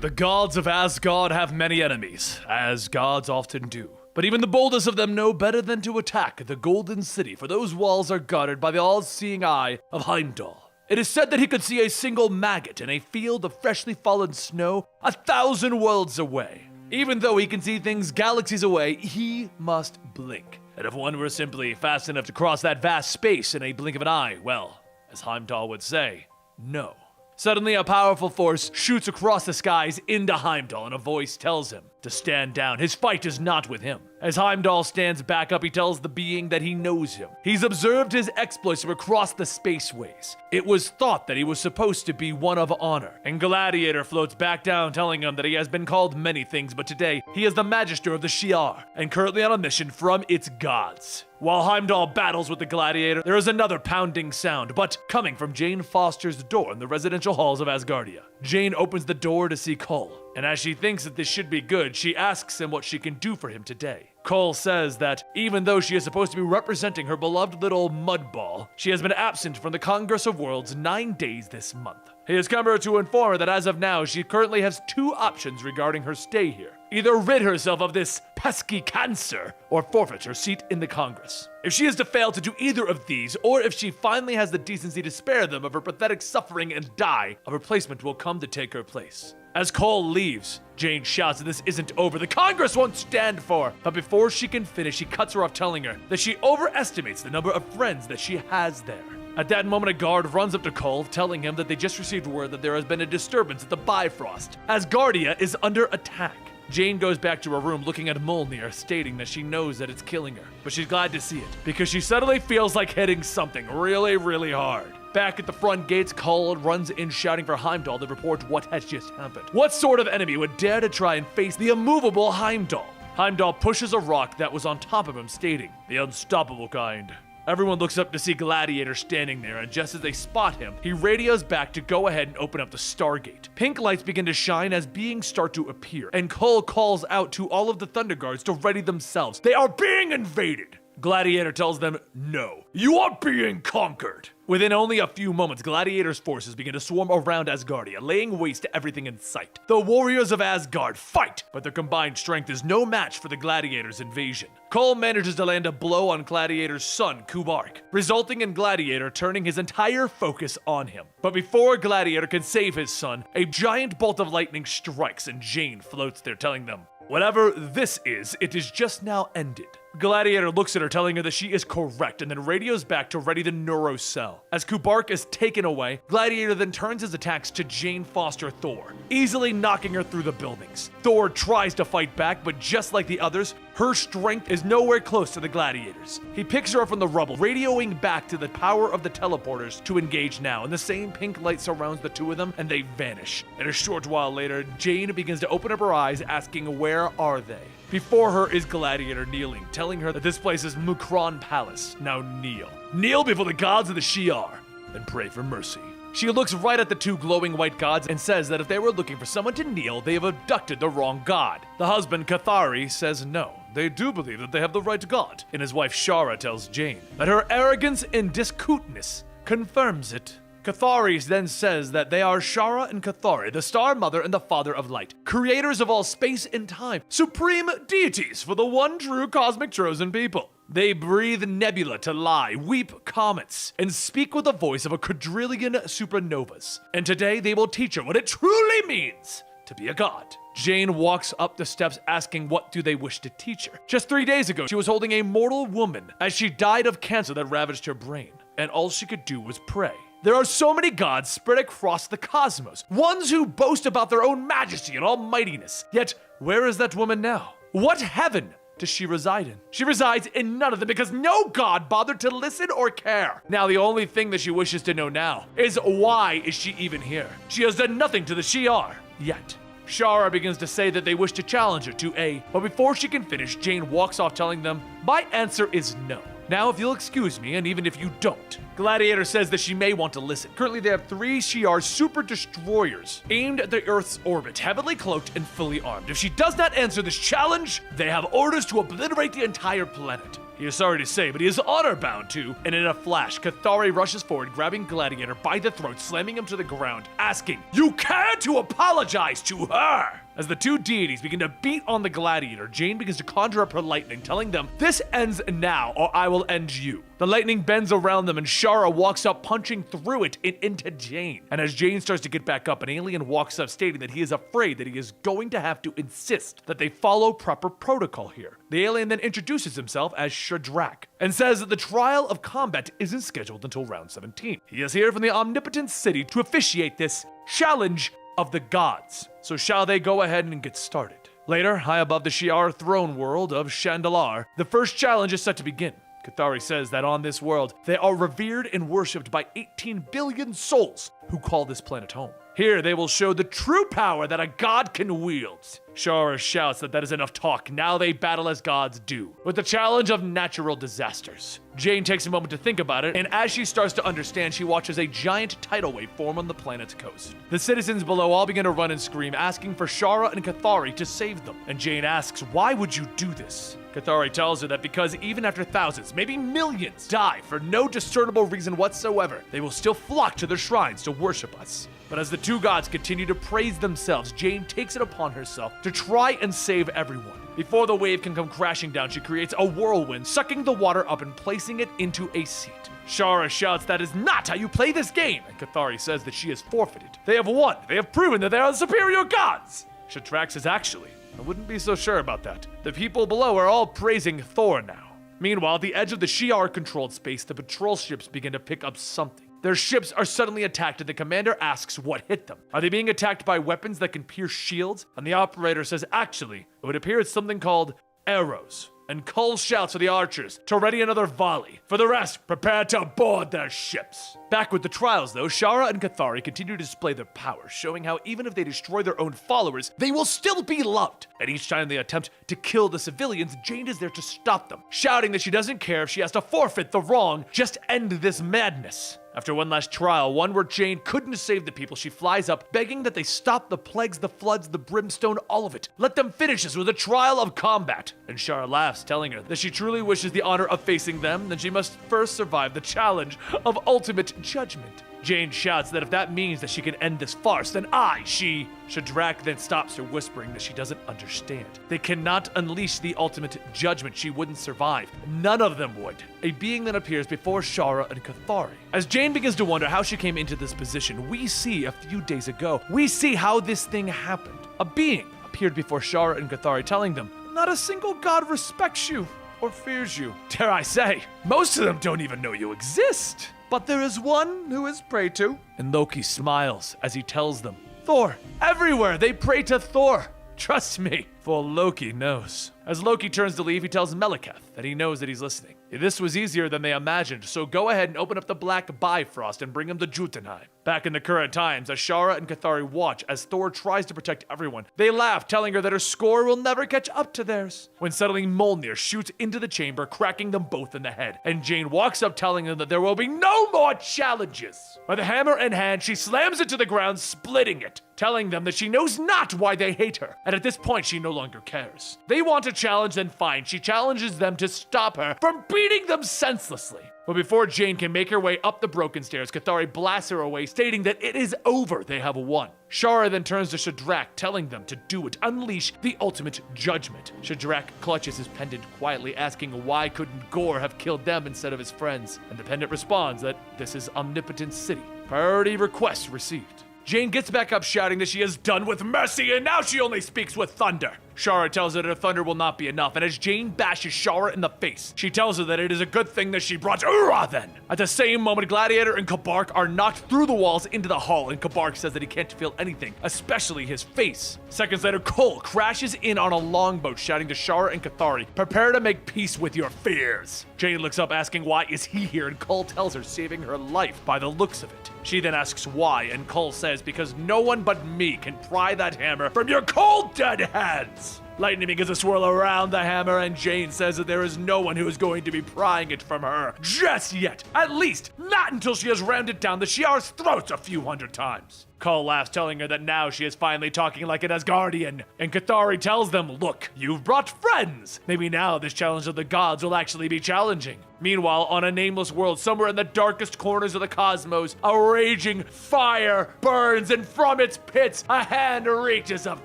Speaker 1: The gods of Asgard have many enemies, as gods often do. But even the boldest of them know better than to attack the Golden City, for those walls are guarded by the all-seeing eye of Heimdall. It is said that he could see a single maggot in a field of freshly fallen snow 1,000 worlds away. Even though he can see things galaxies away, he must blink. And if one were simply fast enough to cross that vast space in a blink of an eye, well, as Heimdall would say, no. Suddenly, a powerful force shoots across the skies into Heimdall, and a voice tells him to stand down. His fight is not with him. As Heimdall stands back up, he tells the being that he knows him. He's observed his exploits from across the spaceways. It was thought that he was supposed to be one of honor. And Gladiator floats back down, telling him that he has been called many things, but today he is the Magister of the Shi'ar, and currently on a mission from its gods. While Heimdall battles with the Gladiator, there is another pounding sound, but coming from Jane Foster's door in the residential halls of Asgardia. Jane opens the door to see Cole, and as she thinks that this should be good, she asks him what she can do for him today. Cole says that even though she is supposed to be representing her beloved little mudball, she has been absent from the Congress of Worlds 9 days this month. He has come here to inform her that as of now, she currently has 2 options regarding her stay here. Either rid herself of this pesky cancer, or forfeit her seat in the Congress. If she is to fail to do either of these, or if she finally has the decency to spare them of her pathetic suffering and die, a replacement will come to take her place. As Cole leaves, Jane shouts that this isn't over. The Congress won't stand for her. But before she can finish, he cuts her off, telling her that she overestimates the number of friends that she has there. At that moment, a guard runs up to Cole, telling him that they just received word that there has been a disturbance at the Bifrost. Asgardia is under attack. Jane goes back to her room looking at Mjolnir, stating that she knows that it's killing her. But she's glad to see it, because she suddenly feels like hitting something really, really hard. Back at the front gates, Cole runs in shouting for Heimdall to report what has just happened. What sort of enemy would dare to try and face the immovable Heimdall? Heimdall pushes a rock that was on top of him, stating, "The unstoppable kind." Everyone looks up to see Gladiator standing there, and just as they spot him, he radios back to go ahead and open up the Stargate. Pink lights begin to shine as beings start to appear, and Cole calls out to all of the Thunder Guards to ready themselves. They are being invaded! Gladiator tells them, "No, you are being conquered." Within only a few moments, Gladiator's forces begin to swarm around Asgardia, laying waste to everything in sight. The warriors of Asgard fight, but their combined strength is no match for the Gladiator's invasion. Cole manages to land a blow on Gladiator's son, Kubark, resulting in Gladiator turning his entire focus on him. But before Gladiator can save his son, a giant bolt of lightning strikes and Jane floats there telling them, "Whatever this is, it is just now ended." Gladiator looks at her, telling her that she is correct, and then radios back to ready the neurocell. As Kubark is taken away, Gladiator then turns his attacks to Jane Foster Thor, easily knocking her through the buildings. Thor tries to fight back, but just like the others, her strength is nowhere close to the Gladiator's. He picks her up from the rubble, radioing back to the power of the teleporters to engage now, and the same pink light surrounds the two of them, and they vanish. And a short while later, Jane begins to open up her eyes, asking where are they? Before her is Gladiator kneeling, telling her that this place is Mukron Palace. Now kneel. Kneel before the gods of the Shi'ar, and pray for mercy. She looks right at the two glowing white gods and says that if they were looking for someone to kneel, they have abducted the wrong god. The husband, Cathari, says no. They do believe that they have the right god. And his wife, Shara, tells Jane that her arrogance and discuteness confirms it. Cathari then says that they are Shara and Cathari, the Star Mother and the Father of Light, creators of all space and time, supreme deities for the one true cosmic chosen people. They breathe nebula to lie, weep comets, and speak with the voice of a quadrillion supernovas. And today they will teach her what it truly means to be a god. Jane walks up the steps asking what do they wish to teach her. Just 3 days ago, she was holding a mortal woman as she died of cancer that ravaged her brain, and all she could do was pray. There are so many gods spread across the cosmos, ones who boast about their own majesty and almightiness. Yet, where is that woman now? What heaven does she reside in? She resides in none of them because no god bothered to listen or care. Now, the only thing that she wishes to know now is why is she even here? She has done nothing to the Shi'ar yet. Shara begins to say that they wish to challenge her to but before she can finish, Jane walks off telling them, "My answer is no. Now, if you'll excuse me, and even if you don't." Gladiator says that she may want to listen. Currently, they have 3 Shi'ar super destroyers aimed at the Earth's orbit, heavily cloaked and fully armed. If she does not answer this challenge, they have orders to obliterate the entire planet. He is sorry to say, but he is honor-bound too. And in a flash, Cathari rushes forward, grabbing Gladiator by the throat, slamming him to the ground, asking, "You care to apologize to her?" As the two deities begin to beat on the Gladiator, Jane begins to conjure up her lightning, telling them, "This ends now, or I will end you." The lightning bends around them, and Shara walks up, punching through it and into Jane. And as Jane starts to get back up, an alien walks up, stating that he is afraid that he is going to have to insist that they follow proper protocol here. The alien then introduces himself as Shadrach, and says that the trial of combat isn't scheduled until round 17. He is here from the Omnipotent City to officiate this challenge of the gods. So shall they go ahead and get started? Later, high above the Shi'ar throne world of Chandalar, the first challenge is set to begin. Cathari says that on this world, they are revered and worshipped by 18 billion souls who call this planet home. Here, they will show the true power that a god can wield. Shara shouts that is enough talk. Now they battle as gods do, with the challenge of natural disasters. Jane takes a moment to think about it, and as she starts to understand, she watches a giant tidal wave form on the planet's coast. The citizens below all begin to run and scream, asking for Shara and Cathari to save them. And Jane asks, "Why would you do this?" Cathari tells her that because even after thousands, maybe millions, die for no discernible reason whatsoever, they will still flock to their shrines to worship us. But as the two gods continue to praise themselves, Jane takes it upon herself to try and save everyone. Before the wave can come crashing down, she creates a whirlwind, sucking the water up and placing it into a seat. Shara shouts that is not how you play this game, and Cathari says that she has forfeited. They have won. They have proven that they are the superior gods. Shadrach says, "Actually, I wouldn't be so sure about that. The people below are all praising Thor now." Meanwhile, at the edge of the Shi'ar-controlled space, the patrol ships begin to pick up something. Their ships are suddenly attacked, and the commander asks what hit them. Are they being attacked by weapons that can pierce shields? And the operator says, actually, it would appear it's something called arrows. And Cole shouts for the archers to ready another volley. For the rest, prepare to board their ships. Back with the trials, though, Shara and Cathari continue to display their power, showing how even if they destroy their own followers, they will still be loved. And each time they attempt to kill the civilians, Jane is there to stop them, shouting that she doesn't care if she has to forfeit the wrong, just end this madness. After one last trial, one where Jane couldn't save the people, she flies up, begging that they stop the plagues, the floods, the brimstone, all of it. Let them finish this with a trial of combat. And Shara laughs, telling her that she truly wishes the honor of facing them, then she must first survive the challenge of ultimate judgment. Jane shouts that if that means that she can end this farce, then she... Shadrach then stops her, whispering that she doesn't understand. They cannot unleash the ultimate judgment. She wouldn't survive. None of them would. A being then appears before Shara and Cathari. As Jane begins to wonder how she came into this position, we see a few days ago, we see how this thing happened. A being appeared before Shara and Cathari, telling them, not a single god respects you or fears you. Dare I say, most of them don't even know you exist. But there is one who is prayed to. And Loki smiles as he tells them, Thor. Everywhere they pray to Thor. Trust me, for Loki knows. As Loki turns to leave, he tells Meliketh that he knows that he's listening. This was easier than they imagined, so go ahead and open up the Black Bifrost and bring him to Jotunheim. Back in the current times, as Shara and Cathari watch as Thor tries to protect everyone, they laugh, telling her that her score will never catch up to theirs. When suddenly Mjolnir shoots into the chamber, cracking them both in the head, and Jane walks up telling them that there will be no more challenges. With a hammer in hand, she slams it to the ground, splitting it, telling them that she knows not why they hate her, and at this point she no longer cares. They want a challenge, then fine, she challenges them to stop her from beating them senselessly. But before Jane can make her way up the broken stairs, Cathari blasts her away, stating that it is over, they have won. Shara then turns to Shadrach, telling them to do it, unleash the ultimate judgment. Shadrach clutches his pendant quietly, asking why couldn't Gore have killed them instead of his friends, and the pendant responds that this is Omnipotent City. Priority request received. Jane gets back up shouting that she is done with mercy and now she only speaks with thunder. Shara tells her that her thunder will not be enough, and as Jane bashes Shara in the face, she tells her that it is a good thing that she brought Ura then. At the same moment, Gladiator and Kabark are knocked through the walls into the hall, and Kabark says that he can't feel anything, especially his face. Seconds later, Cole crashes in on a longboat, shouting to Shara and Cathari, prepare to make peace with your fears. Jane looks up asking why is he here, and Cole tells her saving her life by the looks of it. She then asks why, and Cole says because no one but me can pry that hammer from your cold dead hands. Lightning begins to swirl around the hammer, and Jane says that there is no one who is going to be prying it from her just yet. At least, not until she has rammed it down the Shi'ar's throats a few hundred times. Cole laughs, telling her that now she is finally talking like an Asgardian, and Cathari tells them, look, you've brought friends. Maybe now this challenge of the gods will actually be challenging. Meanwhile, on a nameless world, somewhere in the darkest corners of the cosmos, a raging fire burns, and from its pits, a hand reaches up,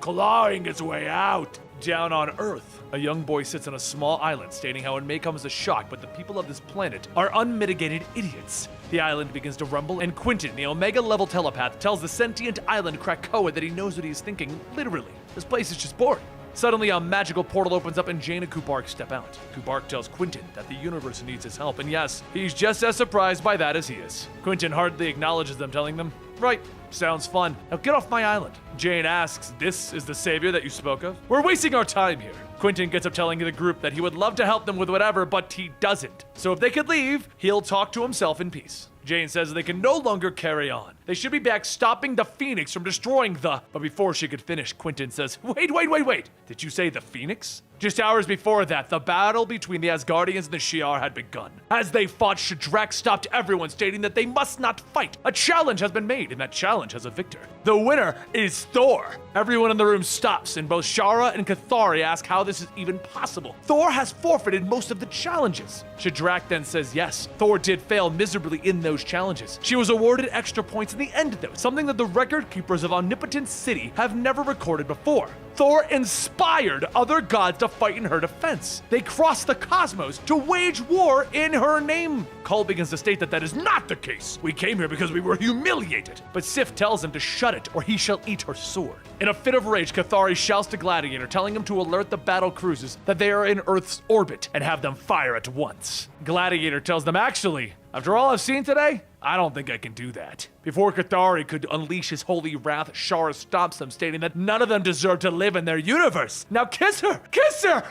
Speaker 1: clawing its way out. Down on Earth, a young boy sits on a small island, stating how it may come as a shock, but the people of this planet are unmitigated idiots. The island begins to rumble, and Quentin, the Omega-level telepath, tells the sentient island Krakoa that he knows what he is thinking. Literally, this place is just boring. Suddenly, a magical portal opens up and Jane and Kubark step out. Kubark tells Quentin that the universe needs his help, and yes, he's just as surprised by that as he is. Quentin hardly acknowledges them, telling them, right, sounds fun. Now get off my island. Jane asks, this is the savior that you spoke of? We're wasting our time here. Quentin gets up telling the group that he would love to help them with whatever, but he doesn't. So if they could leave, he'll talk to himself in peace. Jane says they can no longer carry on. They should be back stopping the Phoenix from destroying the... But before she could finish, Quentin says, wait. Did you say the Phoenix? Just hours before that, the battle between the Asgardians and the Shi'ar had begun. As they fought, Shadrach stopped everyone, stating that they must not fight. A challenge has been made, and that challenge has a victor. The winner is Thor. Everyone in the room stops, and both Shara and Cathari ask how this is even possible. Thor has forfeited most of the challenges. Shadrach then says yes, Thor did fail miserably in those challenges. She was awarded extra points in the end though, something that the record keepers of Omnipotent City have never recorded before. Thor inspired other gods to fight in her defense. They crossed the cosmos to wage war in her name. Kull begins to state that that is not the case. We came here because we were humiliated. But Sif tells him to shut it or he shall eat her sword. In a fit of rage, Cathari shouts to Gladiator, telling him to alert the battle cruisers that they are in Earth's orbit and have them fire at once. Gladiator tells them, actually, after all I've seen today, I don't think I can do that. Before Cathari could unleash his holy wrath, Shara stops them, stating that none of them deserve to live in their universe. Now kiss her,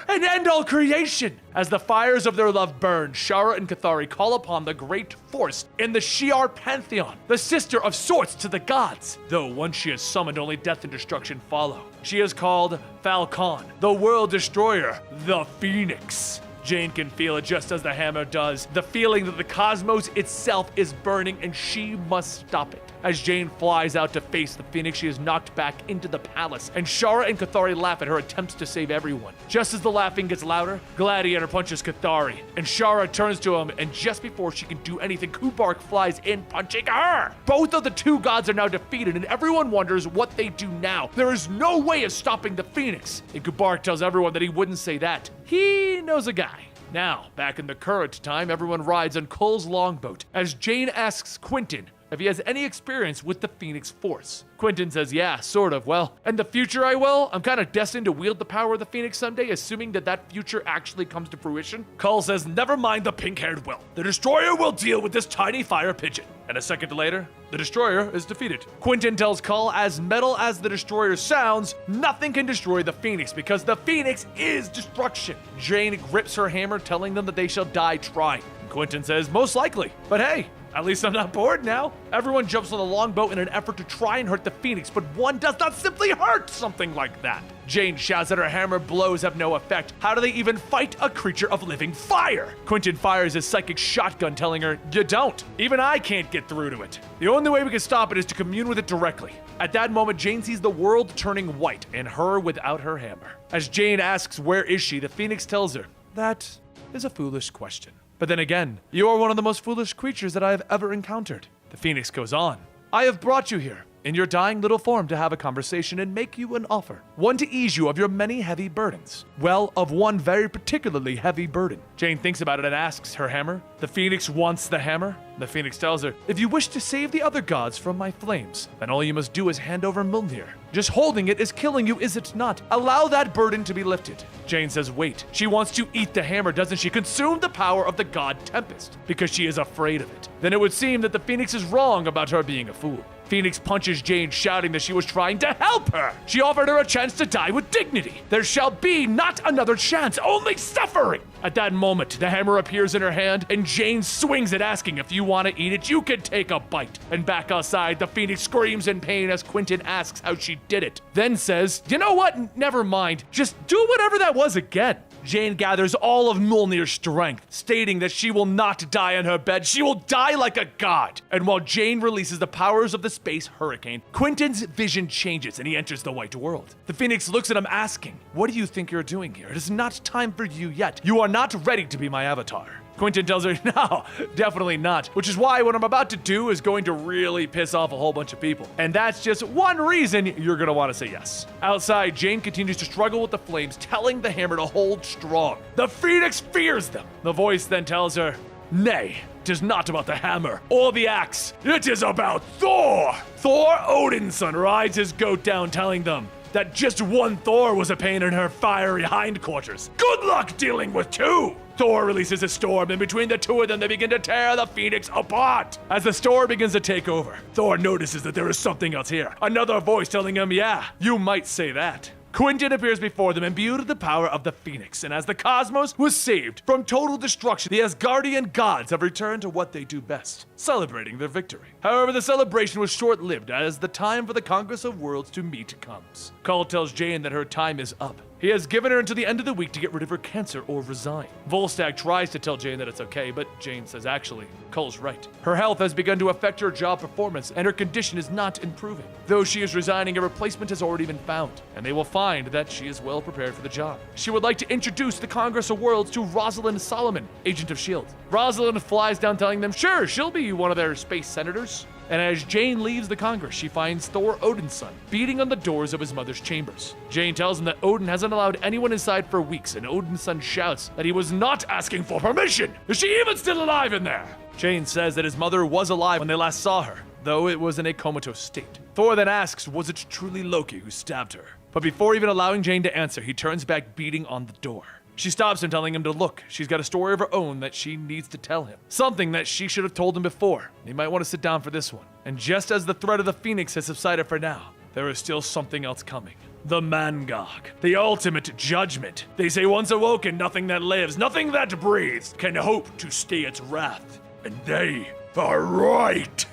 Speaker 1: and end all creation! As the fires of their love burn, Shara and Cathari call upon the great force in the Shi'ar pantheon, the sister of sorts to the gods. Though once she is summoned, only death and destruction follow. She is called Falcon, the world destroyer, the Phoenix. Jane can feel it just as the hammer does. The feeling that the cosmos itself is burning and she must stop it. As Jane flies out to face the Phoenix, she is knocked back into the palace, and Shara and Cathari laugh at her attempts to save everyone. Just as the laughing gets louder, Gladiator punches Cathari, and Shara turns to him, and just before she can do anything, Kubark flies in, punching her! Both of the two gods are now defeated, and everyone wonders what they do now. There is no way of stopping the Phoenix, and Kubark tells everyone that he wouldn't say that. He knows a guy. Now, back in the current time, everyone rides on Cole's longboat, as Jane asks Quentin if he has any experience with the Phoenix Force. Quentin says, yeah, sort of. Well, in the future I will. I'm kind of destined to wield the power of the Phoenix someday, assuming that that future actually comes to fruition. Cole says, never mind the pink-haired will. The Destroyer will deal with this tiny fire pigeon. And a second later, the Destroyer is defeated. Quentin tells Cull, as metal as the Destroyer sounds, nothing can destroy the Phoenix because the Phoenix is destruction. Jane grips her hammer, telling them that they shall die trying. Quentin says, most likely. But hey, at least I'm not bored now. Everyone jumps on the longboat in an effort to try and hurt the Phoenix, but one does not simply hurt something like that. Jane shouts that her hammer blows have no effect. How do they even fight a creature of living fire? Quentin fires his psychic shotgun, telling her, you don't. Even I can't get through to it. The only way we can stop it is to commune with it directly. At that moment, Jane sees the world turning white and her without her hammer. As Jane asks where is she, the Phoenix tells her, that is a foolish question. But then again, you are one of the most foolish creatures that I have ever encountered. The Phoenix goes on. I have brought you here in your dying little form to have a conversation and make you an offer. One to ease you of your many heavy burdens. Well, of one very particularly heavy burden. Jane thinks about it and asks her hammer. The Phoenix wants the hammer. The Phoenix tells her, if you wish to save the other gods from my flames, then all you must do is hand over Mjolnir. Just holding it is killing you, is it not? Allow that burden to be lifted. Jane says, wait. She wants to eat the hammer, doesn't she? Consume the power of the god Tempest, because she is afraid of it. Then it would seem that the Phoenix is wrong about her being a fool. Phoenix punches Jane, shouting that she was trying to help her. She offered her a chance to die with dignity. There shall be not another chance, only suffering. At that moment, the hammer appears in her hand, and Jane swings it, asking if you want to eat it, you can take a bite. And back outside, the Phoenix screams in pain as Quentin asks how she did it. Then says, you know what? Never mind. Just do whatever that was again. Jane gathers all of Mjolnir's strength, stating that she will not die on her bed, she will die like a god. And while Jane releases the powers of the space hurricane, Quentin's vision changes and he enters the white world. The Phoenix looks at him asking, what do you think you're doing here? It is not time for you yet. You are not ready to be my avatar. Quentin tells her, no, definitely not, which is why what I'm about to do is going to really piss off a whole bunch of people. And that's just one reason you're gonna want to say yes. Outside, Jane continues to struggle with the flames, telling the hammer to hold strong. The Phoenix fears them. The voice then tells her, nay, it is not about the hammer or the axe. It is about Thor. Thor Odinson rides his goat down, telling them that just one Thor was a pain in her fiery hindquarters. Good luck dealing with two. Thor releases a storm, and between the two of them, they begin to tear the Phoenix apart. As the storm begins to take over, Thor notices that there is something else here. Another voice telling him, yeah, you might say that. Quentin appears before them, imbued with the power of the Phoenix, and as the cosmos was saved from total destruction, the Asgardian gods have returned to what they do best, celebrating their victory. However, the celebration was short-lived, as the time for the Congress of Worlds to meet comes. Cull tells Jane that her time is up. He has given her until the end of the week to get rid of her cancer or resign. Volstagg tries to tell Jane that it's okay, but Jane says actually, Cull's right. Her health has begun to affect her job performance, and her condition is not improving. Though she is resigning, a replacement has already been found, and they will find that she is well prepared for the job. She would like to introduce the Congress of Worlds to Rosalind Solomon, agent of S.H.I.E.L.D. Rosalind flies down, telling them, sure, she'll be one of their space senators. And as Jane leaves the Congress, she finds Thor Odinson beating on the doors of his mother's chambers. Jane tells him that Odin hasn't allowed anyone inside for weeks, and Odinson shouts that he was not asking for permission. Is she even still alive in there? Jane says that his mother was alive when they last saw her, though it was in a comatose state. Thor then asks, was it truly Loki who stabbed her? But before even allowing Jane to answer, he turns back, beating on the door. She stops him, telling him to look. She's got a story of her own that she needs to tell him. Something that she should have told him before. He might want to sit down for this one. And just as the threat of the Phoenix has subsided for now, there is still something else coming. The Mangog. The ultimate judgment. They say once awoken, nothing that lives, nothing that breathes, can hope to stay its wrath. And they are right.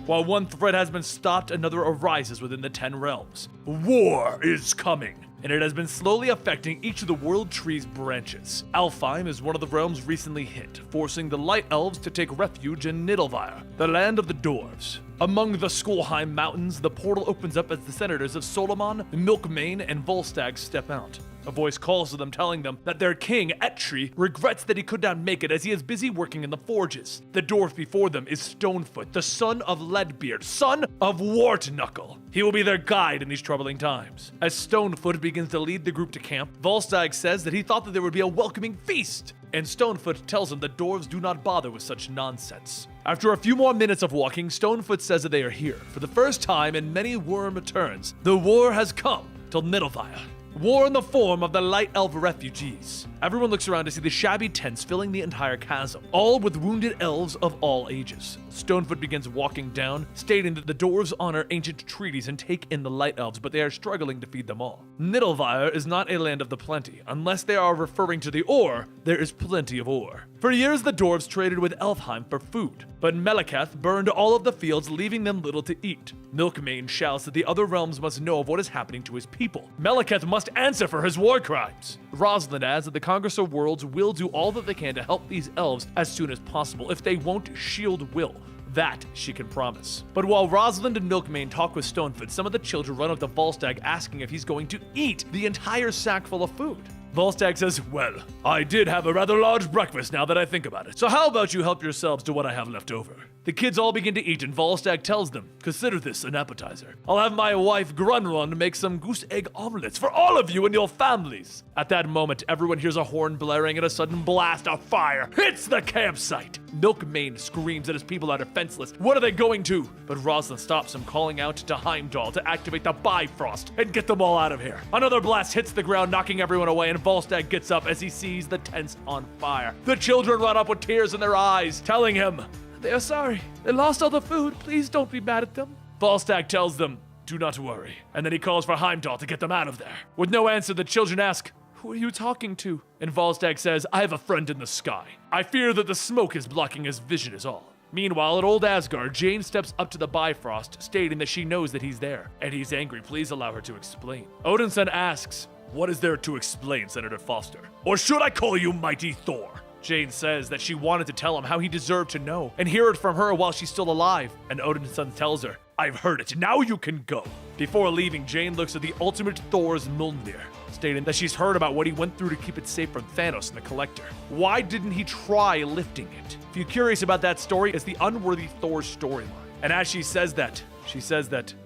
Speaker 1: While one threat has been stopped, another arises within the 10 realms. War is coming, and it has been slowly affecting each of the World Tree's branches. Alfheim is one of the realms recently hit, forcing the Light Elves to take refuge in Nidalvire, the land of the dwarves. Among the Skolheim Mountains, the portal opens up as the senators of Solomon, Milkmane, and Volstagg step out. A voice calls to them, telling them that their king, Etri, regrets that he could not make it as he is busy working in the forges. The dwarf before them is Stonefoot, the son of Leadbeard, son of Wartknuckle. He will be their guide in these troubling times. As Stonefoot begins to lead the group to camp, Volstagg says that he thought that there would be a welcoming feast, and Stonefoot tells him that dwarves do not bother with such nonsense. After a few more minutes of walking, Stonefoot says that they are here. For the first time in many worm turns, the war has come to Nidalvire. War in the form of the Light Elf refugees. Everyone looks around to see the shabby tents filling the entire chasm, all with wounded elves of all ages. Stonefoot begins walking down, stating that the dwarves honor ancient treaties and take in the Light Elves, but they are struggling to feed them all. Nidalvire is not a land of the plenty. Unless they are referring to the ore, there is plenty of ore. For years, the dwarves traded with Elfheim for food, but Meleketh burned all of the fields, leaving them little to eat. Milkmane shouts that the other realms must know of what is happening to his people. Meleketh must answer for his war crimes. Rosalind adds that the Congress of Worlds will do all that they can to help these elves as soon as possible. If they won't, Shield will. That she can promise. But while Rosalind and Milkmane talk with Stonefoot, some of the children run up to Volstagg asking if he's going to eat the entire sack full of food. Volstagg says, well, I did have a rather large breakfast now that I think about it. So how about you help yourselves to what I have left over? The kids all begin to eat, and Volstagg tells them, consider this an appetizer. I'll have my wife Grunrun make some goose egg omelets for all of you and your families. At that moment, everyone hears a horn blaring and a sudden blast of fire hits the campsite. Milkmane screams that his people are defenseless. What are they going to? But Rosalind stops him, calling out to Heimdall to activate the Bifrost and get them all out of here. Another blast hits the ground, knocking everyone away, and Volstagg gets up as he sees the tents on fire. The children run up with tears in their eyes, telling him, they are sorry. They lost all the food. Please don't be mad at them. Volstagg tells them, do not worry. And then he calls for Heimdall to get them out of there. With no answer, the children ask, who are you talking to? And Volstagg says, I have a friend in the sky. I fear that the smoke is blocking his vision is all. Meanwhile, at old Asgard, Jane steps up to the Bifrost, stating that she knows that he's there. And he's angry. Please allow her to explain. Odinson asks, what is there to explain, Senator Foster? Or should I call you Mighty Thor? Jane says that she wanted to tell him how he deserved to know and hear it from her while she's still alive. And Odinson tells her, I've heard it, now you can go. Before leaving, Jane looks at the ultimate Thor's Mjolnir, stating that she's heard about what he went through to keep it safe from Thanos and the Collector. Why didn't he try lifting it? If you're curious about that story, it's the unworthy Thor storyline. And as she says that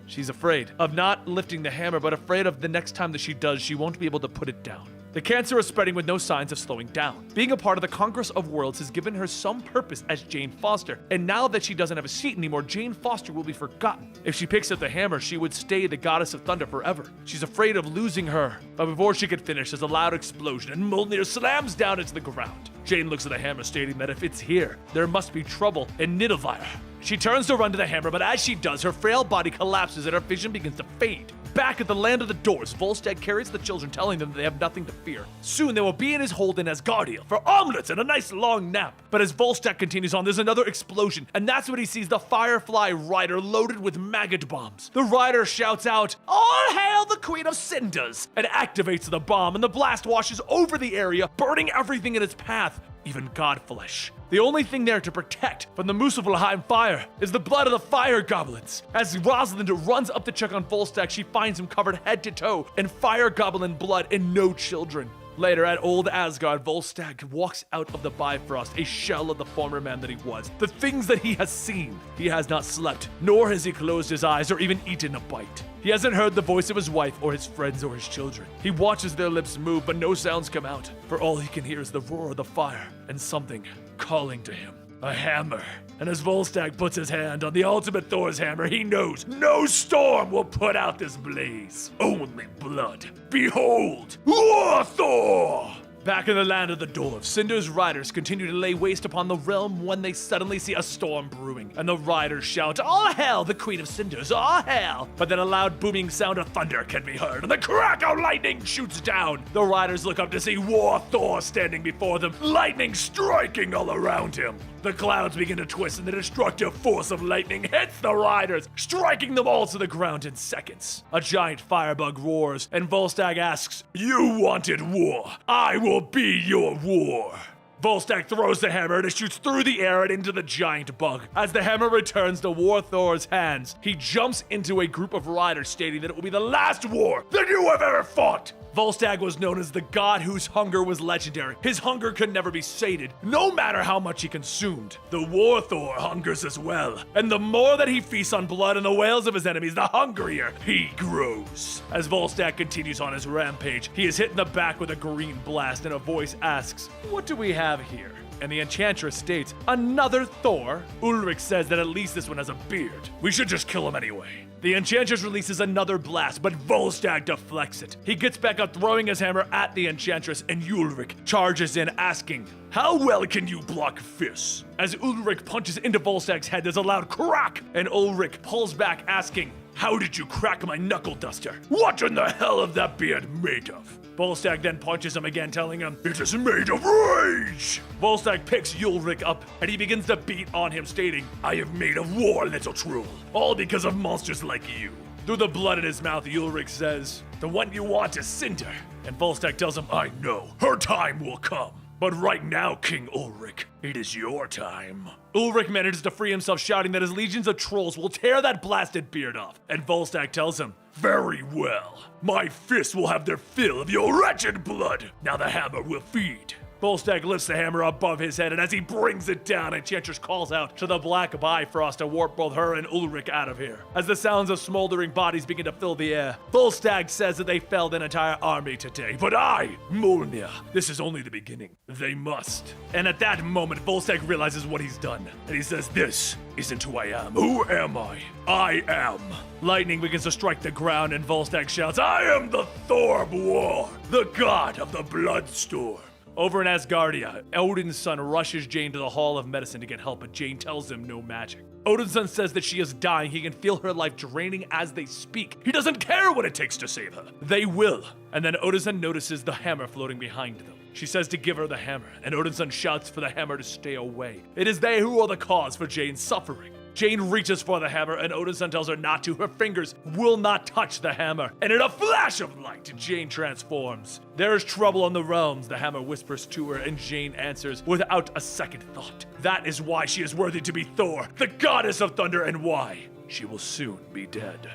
Speaker 1: she's afraid of not lifting the hammer, but afraid of the next time that she does, she won't be able to put it down. The cancer is spreading with no signs of slowing down. Being a part of the Congress of Worlds has given her some purpose as Jane Foster, and now that she doesn't have a seat anymore, Jane Foster will be forgotten. If she picks up the hammer, she would stay the goddess of thunder forever. She's afraid of losing her. But before she could finish, there's a loud explosion, and Mjolnir slams down into the ground. Jane looks at the hammer, stating that if it's here, there must be trouble in Nidalvire. She turns to run to the hammer, but as she does, her frail body collapses and her vision begins to fade. Back at the land of the doors, Volstagg carries the children, telling them that they have nothing to fear. Soon they will be in his hold in Asgardia for omelets and a nice long nap. But as Volstagg continues on, there's another explosion, and that's when he sees the Firefly Rider loaded with maggot bombs. The rider shouts out, all hail the Queen of Cinders, and activates the bomb, and the blast washes over the area, burning everything in its path, even Godflesh. The only thing there to protect from the Muspelheim fire is the blood of the fire goblins. As Rosalind runs up to check on Volstagg, she finds him covered head to toe in fire goblin blood and no children. Later, at old Asgard, Volstagg walks out of the Bifrost, a shell of the former man that he was. The things that he has seen. He has not slept, nor has he closed his eyes or even eaten a bite. He hasn't heard the voice of his wife or his friends or his children. He watches their lips move, but no sounds come out. For all he can hear is the roar of the fire and something calling to him. A hammer. And as Volstagg puts his hand on the ultimate Thor's hammer, he knows no storm will put out this blaze. Only blood. Behold, War Thor! Back in the land of the dwarves, Cinder's riders continue to lay waste upon the realm when they suddenly see a storm brewing, and the riders shout, all hail the Queen of Cinders, all hail! But then a loud booming sound of thunder can be heard, and the crack of lightning shoots down. The riders look up to see War Thor standing before them, lightning striking all around him. The clouds begin to twist and the destructive force of lightning hits the riders, striking them all to the ground in seconds. A giant firebug roars, and Volstagg asks, "You wanted war. I will be your war." Volstagg throws the hammer and it shoots through the air and into the giant bug. As the hammer returns to War Thor's hands, he jumps into a group of riders stating that it will be the last war that you have ever fought. Volstagg was known as the god whose hunger was legendary. His hunger could never be sated, no matter how much he consumed. The War Thor hungers as well, and the more that he feasts on blood and the wails of his enemies, the hungrier he grows. As Volstagg continues on his rampage, he is hit in the back with a green blast, and a voice asks, "What do we have here?" And the enchantress states, "Another Thor?" Ulrich says that at least this one has a beard. "We should just kill him anyway." The enchantress releases another blast, but Volstagg deflects it. He gets back up, throwing his hammer at the enchantress, and Ulrich charges in, asking, "How well can you block fists?" As Ulrich punches into Volstagg's head, there's a loud crack, and Ulrich pulls back, asking, "How did you crack my knuckle duster? What in the hell is that beard made of?" Volstagg then punches him again, telling him, "It is made of rage!" Volstagg picks Ulrich up, and he begins to beat on him, stating, "I am made of war, little troll, all because of monsters like you." Through the blood in his mouth, Ulrich says, "The one you want is Cinder." And Volstagg tells him, "I know, her time will come. But right now, King Ulrich, it is your time." Ulrich manages to free himself, shouting that his legions of trolls will tear that blasted beard off. And Volstagg tells him, "Very well. My fists will have their fill of your wretched blood. Now the hammer will feed." Volstagg lifts the hammer above his head, and as he brings it down, Enchantress calls out to the Black Bifrost to warp both her and Ulrich out of here. As the sounds of smoldering bodies begin to fill the air, Volstagg says that they felled an entire army today. "But I, Mjolnir, this is only the beginning. They must." And at that moment, Volstagg realizes what he's done, and he says, "This isn't who I am. Who am I? I am." Lightning begins to strike the ground, and Volstagg shouts, "I am the Thor of War, the god of the Bloodstorm." Over in Asgardia, Odin's son rushes Jane to the Hall of Medicine to get help, but Jane tells him no magic. Odin's son says that she is dying. He can feel her life draining as they speak. He doesn't care what it takes to save her. They will. And then Odin's son notices the hammer floating behind them. She says to give her the hammer, and Odin's son shouts for the hammer to stay away. It is they who are the cause for Jane's suffering. Jane reaches for the hammer, and Odin's son tells her not to. Her fingers will not touch the hammer. And in a flash of light, Jane transforms. "There is trouble in the realms," the hammer whispers to her, and Jane answers without a second thought. That is why she is worthy to be Thor, the goddess of thunder, and why she will soon be dead.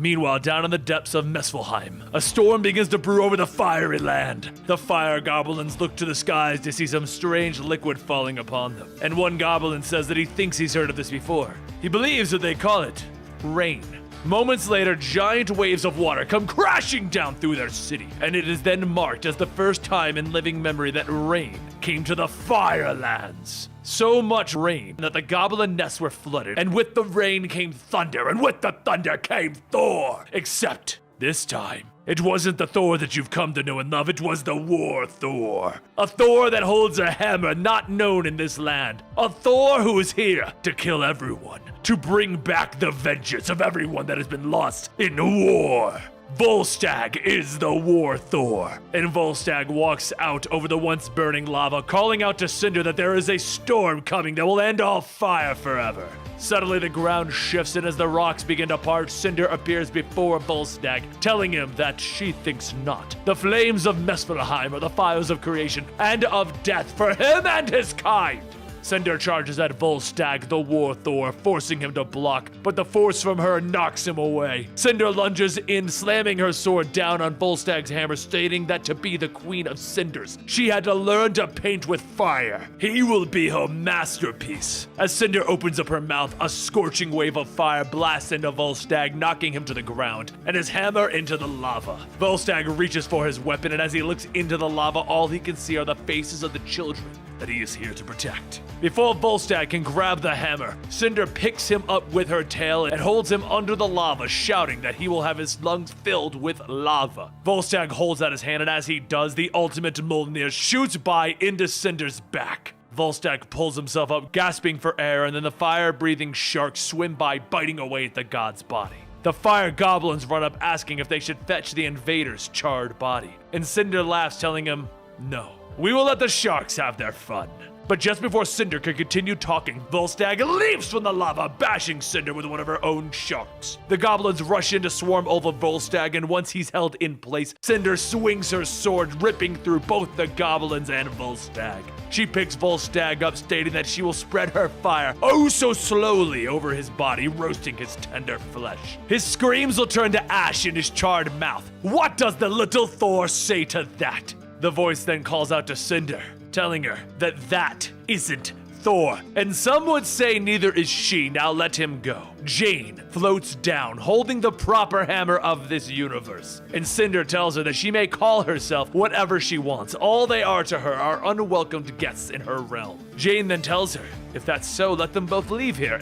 Speaker 1: Meanwhile, down in the depths of Muspelheim, a storm begins to brew over the fiery land. The fire goblins look to the skies to see some strange liquid falling upon them. And one goblin says that he thinks he's heard of this before. He believes that they call it rain. Moments later, giant waves of water come crashing down through their city, and it is then marked as the first time in living memory that rain came to the Firelands. So much rain that the goblin nests were flooded, and with the rain came thunder, and with the thunder came Thor. Except this time, it wasn't the Thor that you've come to know and love, it was the War Thor. A Thor that holds a hammer not known in this land. A Thor who is here to kill everyone, to bring back the vengeance of everyone that has been lost in war. Volstagg is the War Thor, and Volstagg walks out over the once burning lava, calling out to Cinder that there is a storm coming that will end all fire forever. Suddenly the ground shifts, and as the rocks begin to part, Cinder appears before Volstagg, telling him that she thinks not. The flames of Muspelheim are the fires of creation and of death for him and his kind. Cinder charges at Volstagg, the War Thor, forcing him to block, but the force from her knocks him away. Cinder lunges in, slamming her sword down on Volstagg's hammer, stating that to be the Queen of Cinders, she had to learn to paint with fire. He will be her masterpiece. As Cinder opens up her mouth, a scorching wave of fire blasts into Volstagg, knocking him to the ground, and his hammer into the lava. Volstagg reaches for his weapon, and as he looks into the lava, all he can see are the faces of the children that he is here to protect. Before Volstagg can grab the hammer, Cinder picks him up with her tail and holds him under the lava, shouting that he will have his lungs filled with lava. Volstagg holds out his hand, and as he does, the ultimate Mjolnir shoots by into Cinder's back. Volstagg pulls himself up, gasping for air, and then the fire-breathing sharks swim by, biting away at the god's body. The fire goblins run up asking if they should fetch the invader's charred body. And Cinder laughs, telling him, "No, we will let the sharks have their fun." But just before Cinder could continue talking, Volstagg leaps from the lava, bashing Cinder with one of her own sharks. The goblins rush in to swarm over Volstagg, and once he's held in place, Cinder swings her sword, ripping through both the goblins and Volstagg. She picks Volstagg up, stating that she will spread her fire oh so slowly over his body, roasting his tender flesh. His screams will turn to ash in his charred mouth. What does the little Thor say to that? The voice then calls out to Cinder, telling her that that isn't Thor. And some would say neither is she. Now let him go. Jane floats down, holding the proper hammer of this universe. And Cinder tells her that she may call herself whatever she wants. All they are to her are unwelcomed guests in her realm. Jane then tells her, if that's so, let them both leave here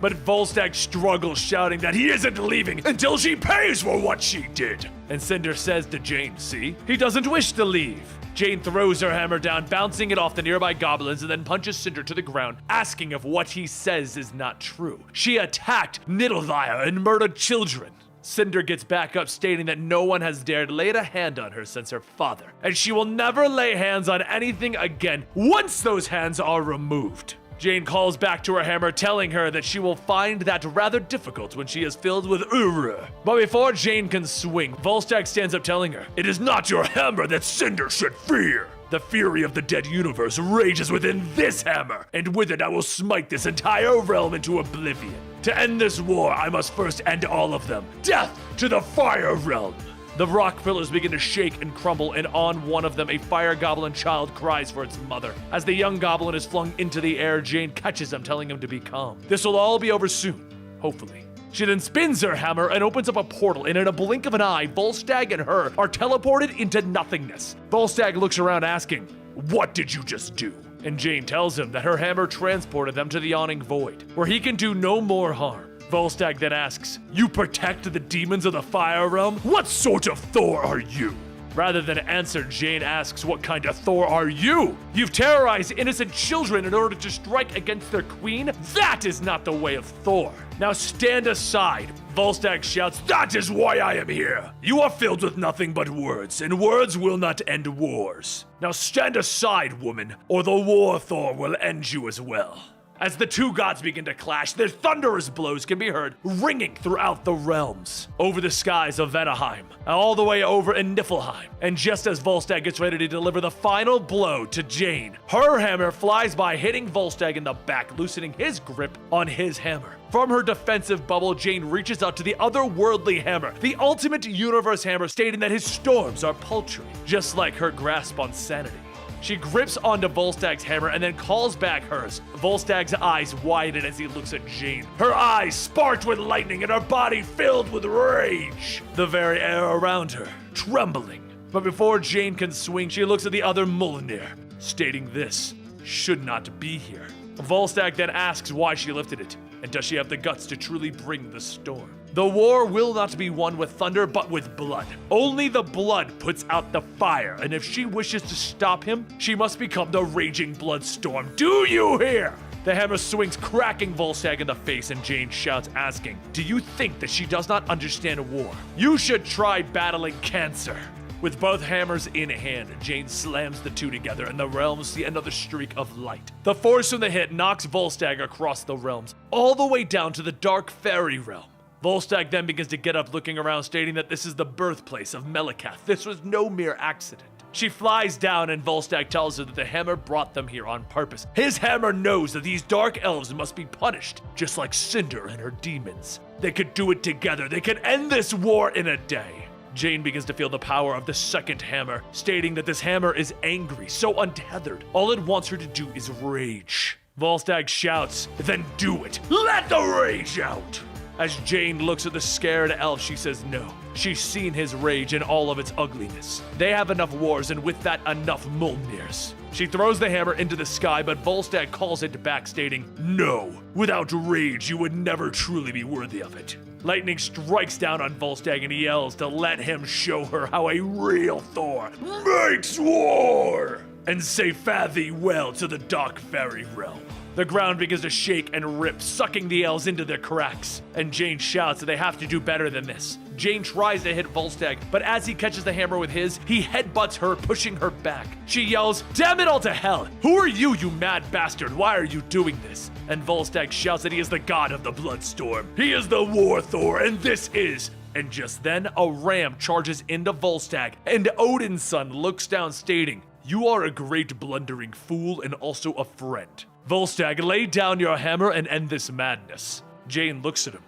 Speaker 1: But Volstagg struggles, shouting that he isn't leaving until she pays for what she did. And Cinder says to Jane, see, he doesn't wish to leave. Jane throws her hammer down, bouncing it off the nearby goblins, and then punches Cinder to the ground, asking if what he says is not true. She attacked Niddlevire and murdered children. Cinder gets back up, stating that no one has dared lay a hand on her since her father, and she will never lay hands on anything again once those hands are removed. Jane calls back to her hammer, telling her that she will find that rather difficult when she is filled with Uru. But before Jane can swing, Volstagg stands up, telling her, "It is not your hammer that Cinder should fear. The fury of the dead universe rages within this hammer, and with it I will smite this entire realm into oblivion. To end this war, I must first end all of them. Death to the fire realm!" The rock pillars begin to shake and crumble, and on one of them, a fire goblin child cries for its mother. As the young goblin is flung into the air, Jane catches him, telling him to be calm. This will all be over soon, hopefully. She then spins her hammer and opens up a portal, and in a blink of an eye, Volstagg and her are teleported into nothingness. Volstagg looks around asking, "What did you just do?" And Jane tells him that her hammer transported them to the yawning void, where he can do no more harm. Volstagg then asks, "You protect the demons of the fire realm? What sort of Thor are you?" Rather than answer, Jane asks, "What kind of Thor are you? You've terrorized innocent children in order to strike against their queen? That is not the way of Thor. Now stand aside." Volstagg shouts, "That is why I am here. You are filled with nothing but words, and words will not end wars. Now stand aside, woman, or the war Thor will end you as well." As the two gods begin to clash, their thunderous blows can be heard ringing throughout the realms, over the skies of Vanaheim, all the way over in Niflheim. And just as Volstagg gets ready to deliver the final blow to Jane, her hammer flies by, hitting Volstagg in the back, loosening his grip on his hammer. From her defensive bubble, Jane reaches out to the otherworldly hammer, the ultimate universe hammer, stating that his storms are paltry, just like her grasp on sanity. She grips onto Volstagg's hammer and then calls back hers. Volstagg's eyes widen as he looks at Jane. Her eyes sparked with lightning and her body filled with rage. The very air around her trembling. But before Jane can swing, she looks at the other Mjolnir, stating this should not be here. Volstagg then asks why she lifted it, and does she have the guts to truly bring the storm? The war will not be won with thunder, but with blood. Only the blood puts out the fire, and if she wishes to stop him, she must become the raging blood storm. Do you hear? The hammer swings, cracking Volstagg in the face, and Jane shouts, asking, "Do you think that she does not understand war? You should try battling cancer." With both hammers in hand, Jane slams the two together, and the realms see another streak of light. The force from the hit knocks Volstagg across the realms, all the way down to the dark fairy realm. Volstagg then begins to get up, looking around, stating that this is the birthplace of Melikath. This was no mere accident. She flies down, and Volstagg tells her that the hammer brought them here on purpose. His hammer knows that these dark elves must be punished, just like Cinder and her demons. They could do it together. They could end this war in a day. Jane begins to feel the power of the second hammer, stating that this hammer is angry, so untethered. All it wants her to do is rage. Volstagg shouts, "Then do it! Let the rage out!" As Jane looks at the scared elf, she says no. She's seen his rage in all of its ugliness. They have enough wars, and with that, enough Mjolnirs. She throws the hammer into the sky, but Volstagg calls it back, stating, "No, without rage, you would never truly be worthy of it." Lightning strikes down on Volstagg, and he yells to let him show her how a real Thor makes war. and say fare thee well to the dark fairy realm. The ground begins to shake and rip, sucking the elves into their cracks. And Jane shouts that they have to do better than this. Jane tries to hit Volstagg, but as he catches the hammer with his, he headbutts her, pushing her back. She yells, "Damn it all to hell! Who are you, you mad bastard? Why are you doing this?" And Volstagg shouts that he is the god of the Bloodstorm. He is the War Thor, and this is... And just then, a ram charges into Volstagg, and Odin's son looks down, stating, "You are a great blundering fool and also a friend. Volstagg, lay down your hammer and end this madness." Jane looks at him.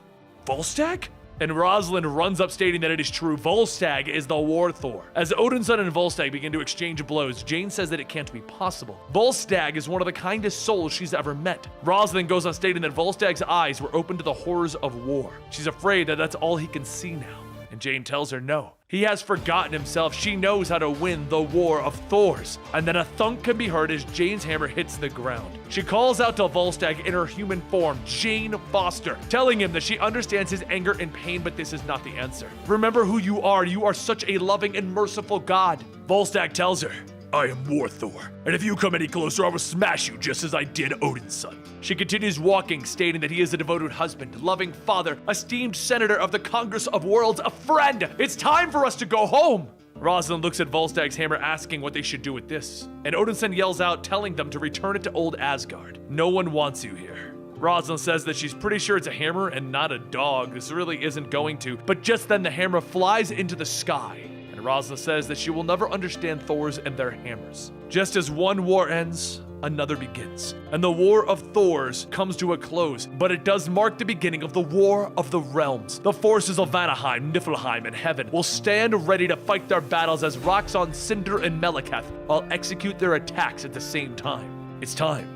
Speaker 1: "Volstagg?" And Rosalind runs up stating that it is true. Volstagg is the War Thor. As Odinson and Volstagg begin to exchange blows, Jane says that it can't be possible. Volstagg is one of the kindest souls she's ever met. Rosalind goes on stating that Volstagg's eyes were open to the horrors of war. She's afraid that that's all he can see now. And Jane tells her no. He has forgotten himself. She knows how to win the war of Thors. And then a thunk can be heard as Jane's hammer hits the ground. She calls out to Volstagg in her human form, Jane Foster, telling him that she understands his anger and pain, but this is not the answer. Remember who you are. You are such a loving and merciful God. Volstagg tells her, "I am War Thor, and if you come any closer, I will smash you just as I did Odin's son." She continues walking, stating that he is a devoted husband, loving father, esteemed senator of the Congress of Worlds, a friend. It's time for us to go home. Rosalind looks at Volstagg's hammer, asking what they should do with this. And Odinson yells out, telling them to return it to old Asgard. "No one wants you here." Rosalind says that she's pretty sure it's a hammer and not a dog. This really isn't going to. But just then the hammer flies into the sky. And Rosalind says that she will never understand Thors and their hammers. Just as one war ends, another begins. And the War of Thors comes to a close, but it does mark the beginning of the War of the Realms. The forces of Vanaheim, Niflheim, and Heaven will stand ready to fight their battles as Roxxon, Cinder, and Meleketh all execute their attacks at the same time. It's time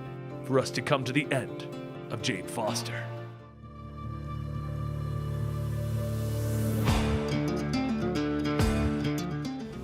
Speaker 1: for us to come to the end of Jane Foster.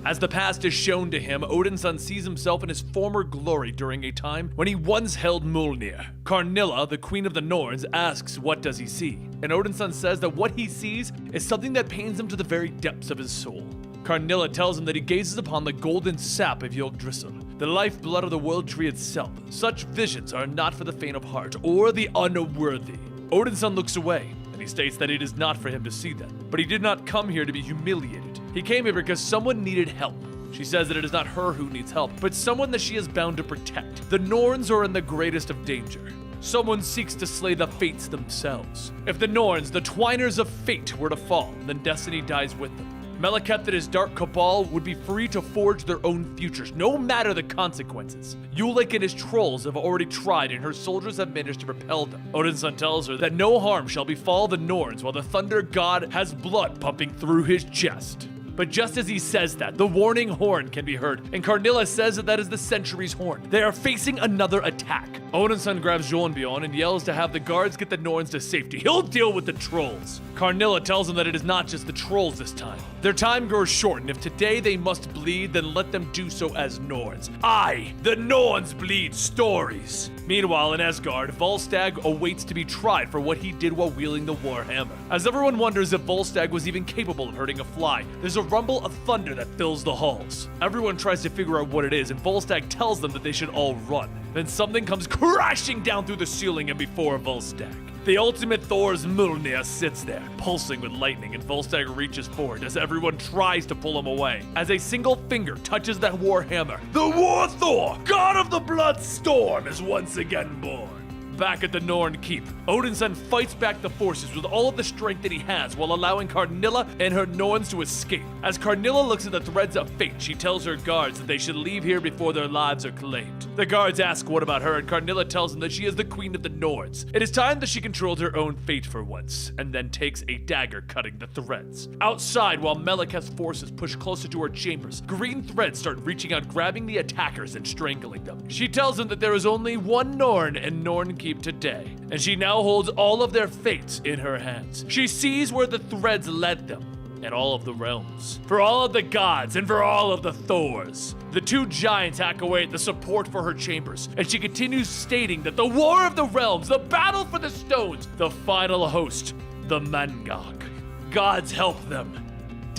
Speaker 1: As the past is shown to him, Odinson sees himself in his former glory during a time when he once held Mjolnir. Karnilla, the queen of the Norns, asks what does he see, and Odinson says that what he sees is something that pains him to the very depths of his soul. Karnilla tells him that he gazes upon the golden sap of Yggdrasil, the lifeblood of the world tree itself. Such visions are not for the faint of heart or the unworthy. Odinson looks away, and he states that it is not for him to see them. But he did not come here to be humiliated. He came here because someone needed help. She says that it is not her who needs help, but someone that she is bound to protect. The Norns are in the greatest of danger. Someone seeks to slay the fates themselves. If the Norns, the twiners of fate, were to fall, then destiny dies with them. Meleketh and his dark cabal would be free to forge their own futures, no matter the consequences. Ulik and his trolls have already tried, and her soldiers have managed to repel them. Odinson tells her that no harm shall befall the Norns while the Thunder God has blood pumping through his chest. But just as he says that, the warning horn can be heard, and Karnilla says that that is the Century's horn. They are facing another attack. Odinson grabs Jornbjorn and yells to have the guards get the Norns to safety. He'll deal with the trolls. Karnilla tells him that it is not just the trolls this time. Their time grows short, and if today they must bleed, then let them do so as Norns. I, the Norns, bleed stories. Meanwhile, in Asgard, Volstagg awaits to be tried for what he did while wielding the Warhammer. As everyone wonders if Volstagg was even capable of hurting a fly, there's a rumble of thunder that fills the halls. Everyone tries to figure out what it is, and Volstagg tells them that they should all run. Then something comes crashing down through the ceiling and before Volstagg. The ultimate Thor's Mjolnir sits there, pulsing with lightning, and Volstagg reaches forward as everyone tries to pull him away. As a single finger touches that Warhammer, the War Thor, god of the Bloodstorm, is once again born. Back at the Norn Keep, Odinson fights back the forces with all of the strength that he has while allowing Karnilla and her Norns to escape. As Karnilla looks at the threads of fate, she tells her guards that they should leave here before their lives are claimed. The guards ask what about her, and Karnilla tells them that she is the queen of the Norns. It is time that she controlled her own fate for once, and then takes a dagger cutting the threads. Outside, while Meleketh's forces push closer to her chambers, green threads start reaching out, grabbing the attackers and strangling them. She tells them that there is only one Norn in Norn Keep today, and she now holds all of their fates in her hands. She sees where the threads led them, and all of the realms. For all of the gods and for all of the Thors. The two giants hack away at the support for her chambers, and she continues stating that the War of the Realms, the battle for the stones, the final host, the Mangog. Gods help them.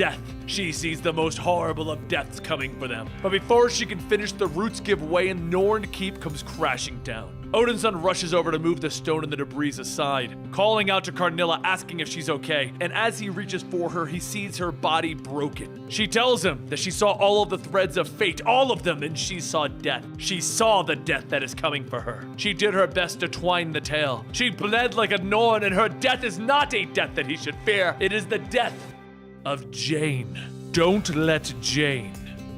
Speaker 1: death. She sees the most horrible of deaths coming for them. But before she can finish, the roots give way and Norn Keep comes crashing down. Odin's son rushes over to move the stone and the debris aside, calling out to Carnilla asking if she's okay, and as he reaches for her, he sees her body broken. She tells him that she saw all of the threads of fate, all of them, and she saw death. She saw the death that is coming for her. She did her best to twine the tale. She bled like a Norn, and her death is not a death that he should fear. It is the death of Jane. Don't let Jane.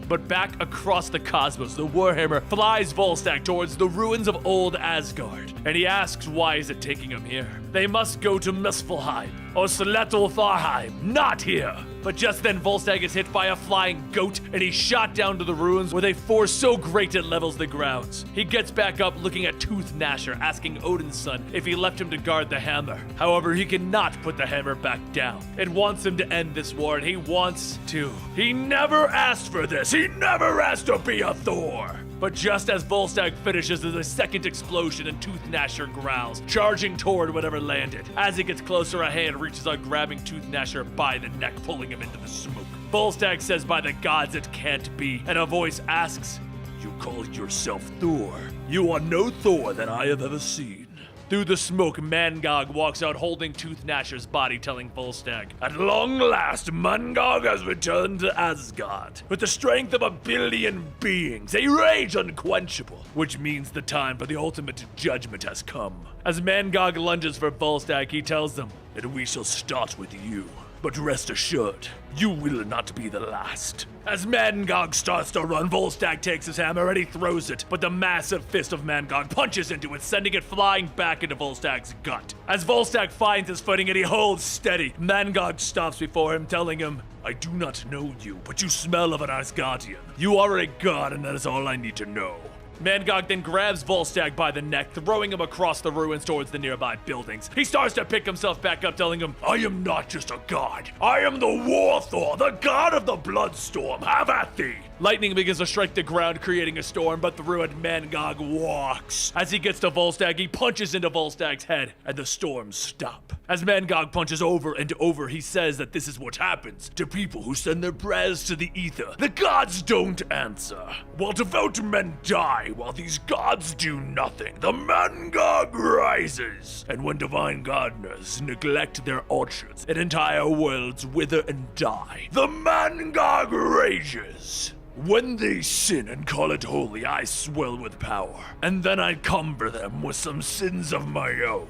Speaker 1: But back across the cosmos, the Warhammer flies Volstagg towards the ruins of old Asgard, and he asks why is it taking him here. They must go to Muspelheim or Slettltharheim, not here. But just then Volstagg is hit by a flying goat and he's shot down to the ruins with a force so great it levels the grounds. He gets back up looking at Tooth Gnasher, asking Odin's son if he left him to guard the hammer. However, he cannot put the hammer back down. It wants him to end this war and he wants to. He never asked for this. He never asked to be a Thor. But just as Volstagg finishes, there's a second explosion and Tooth Gnasher growls, charging toward whatever landed. As he gets closer, a hand reaches out, grabbing Tooth Gnasher by the neck, pulling him into the smoke. Volstagg says, by the gods, it can't be, and a voice asks, "You call yourself Thor? You are no Thor that I have ever seen." Through the smoke, Mangog walks out holding Tooth Gnasher's body, telling Volstagg, "At long last, Mangog has returned to Asgard, with the strength of 1 billion beings, a rage unquenchable, which means the time for the ultimate judgment has come." As Mangog lunges for Volstagg, he tells them, "And we shall start with you. But rest assured, you will not be the last." As Mangog starts to run, Volstagg takes his hammer and he throws it, but the massive fist of Mangog punches into it, sending it flying back into Volstagg's gut. As Volstagg finds his footing and he holds steady, Mangog stops before him, telling him, "I do not know you, but you smell of an Asgardian. You are a god, and that is all I need to know." Mangog then grabs Volstagg by the neck, throwing him across the ruins towards the nearby buildings. He starts to pick himself back up, telling him, "I am not just a god. I am the War Thor, the god of the Bloodstorm. Have at thee!" Lightning begins to strike the ground, creating a storm, but through it, Mangog walks. As he gets to Volstagg, he punches into Volstagg's head, and the storms stop. As Mangog punches over and over, he says that this is what happens to people who send their prayers to the ether. The gods don't answer. While devout men die, while these gods do nothing, the Mangog rises. And when divine gardeners neglect their orchards and entire worlds wither and die, the Mangog rages. When they sin and call it holy, I swell with power, and then I cumber them with some sins of my own.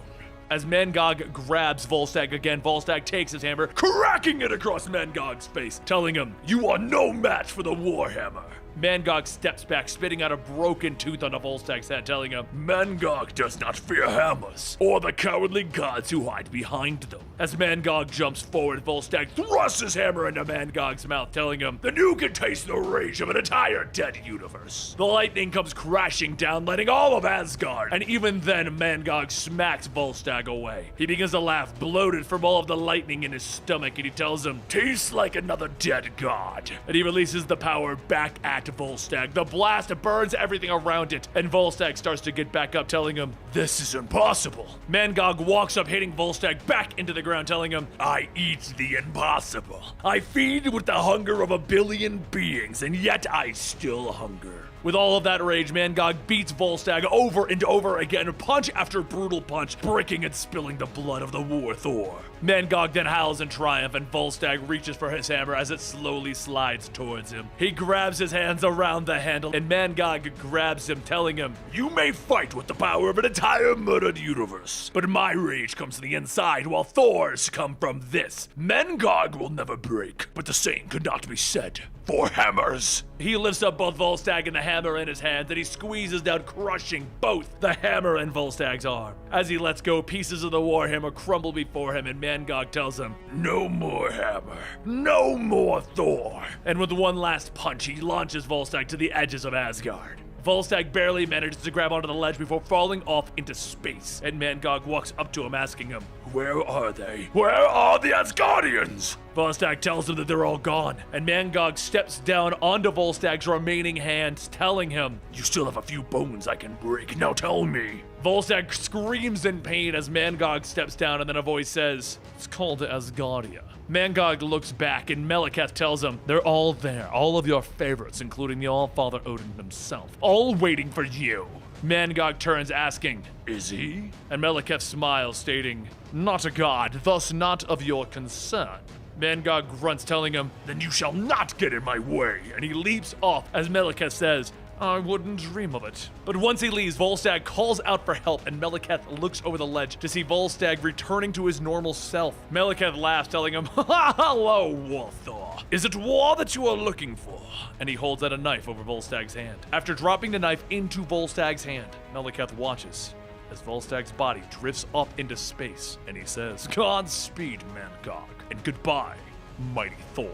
Speaker 1: As Mangog grabs Volstagg again, Volstagg takes his hammer, cracking it across Mangog's face, telling him, "You are no match for the Warhammer." Mangog steps back, spitting out a broken tooth onto Volstagg's head, telling him, "Mangog does not fear hammers, or the cowardly gods who hide behind them." As Mangog jumps forward, Volstagg thrusts his hammer into Mangog's mouth, telling him, "Then you can taste the rage of an entire dead universe." The lightning comes crashing down, lighting all of Asgard, and even then, Mangog smacks Volstagg away. He begins to laugh, bloated from all of the lightning in his stomach, and he tells him, "Tastes like another dead god." And he releases the power back at Volstagg. The blast burns everything around it, and Volstagg starts to get back up, telling him, "This is impossible." Mangog walks up, hitting Volstagg back into the ground, telling him, "I eat the impossible. I feed with the hunger of 1 billion beings, and yet I still hunger." With all of that rage, Mangog beats Volstagg over and over again, punch after brutal punch, breaking and spilling the blood of the War Thor. Mangog then howls in triumph, and Volstagg reaches for his hammer as it slowly slides towards him. He grabs his hands around the handle, and Mangog grabs him, telling him, "You may fight with the power of an entire murdered universe, but my rage comes from the inside, while Thor's come from this. Mangog will never break, but the same could not be said for hammers." He lifts up both Volstagg and the hammer in his hand, and he squeezes down, crushing both the hammer and Volstagg's arm. As he lets go, pieces of the Warhammer crumble before him, and Mangog tells him, "No more hammer, no more Thor." And with one last punch, he launches Volstagg to the edges of Asgard. Volstagg barely manages to grab onto the ledge before falling off into space, and Mangog walks up to him, asking him, "Where are they? Where are the Asgardians?" Volstagg tells him that they're all gone, and Mangog steps down onto Volstagg's remaining hands, telling him, "You still have a few bones I can break, now tell me." Volstagg screams in pain as Mangog steps down, and then a voice says, "It's called Asgardia." Mangog looks back and Meliketh tells him, they're all there, all of your favorites, including the All-Father Odin himself, all waiting for you. Mangog turns asking, is he? And Meliketh smiles, stating, not a god, thus not of your concern. Mangog grunts, telling him, then you shall not get in my way, and he leaps off as Meliketh says, I wouldn't dream of it. But once he leaves, Volstagg calls out for help, and Meliketh looks over the ledge to see Volstagg returning to his normal self. Meliketh laughs, telling him, hello, War Thor. Is it war that you are looking for? And he holds out a knife over Volstagg's hand. After dropping the knife into Volstagg's hand, Meliketh watches as Volstagg's body drifts up into space, and he says, Godspeed, Mangog, and goodbye, mighty Thor.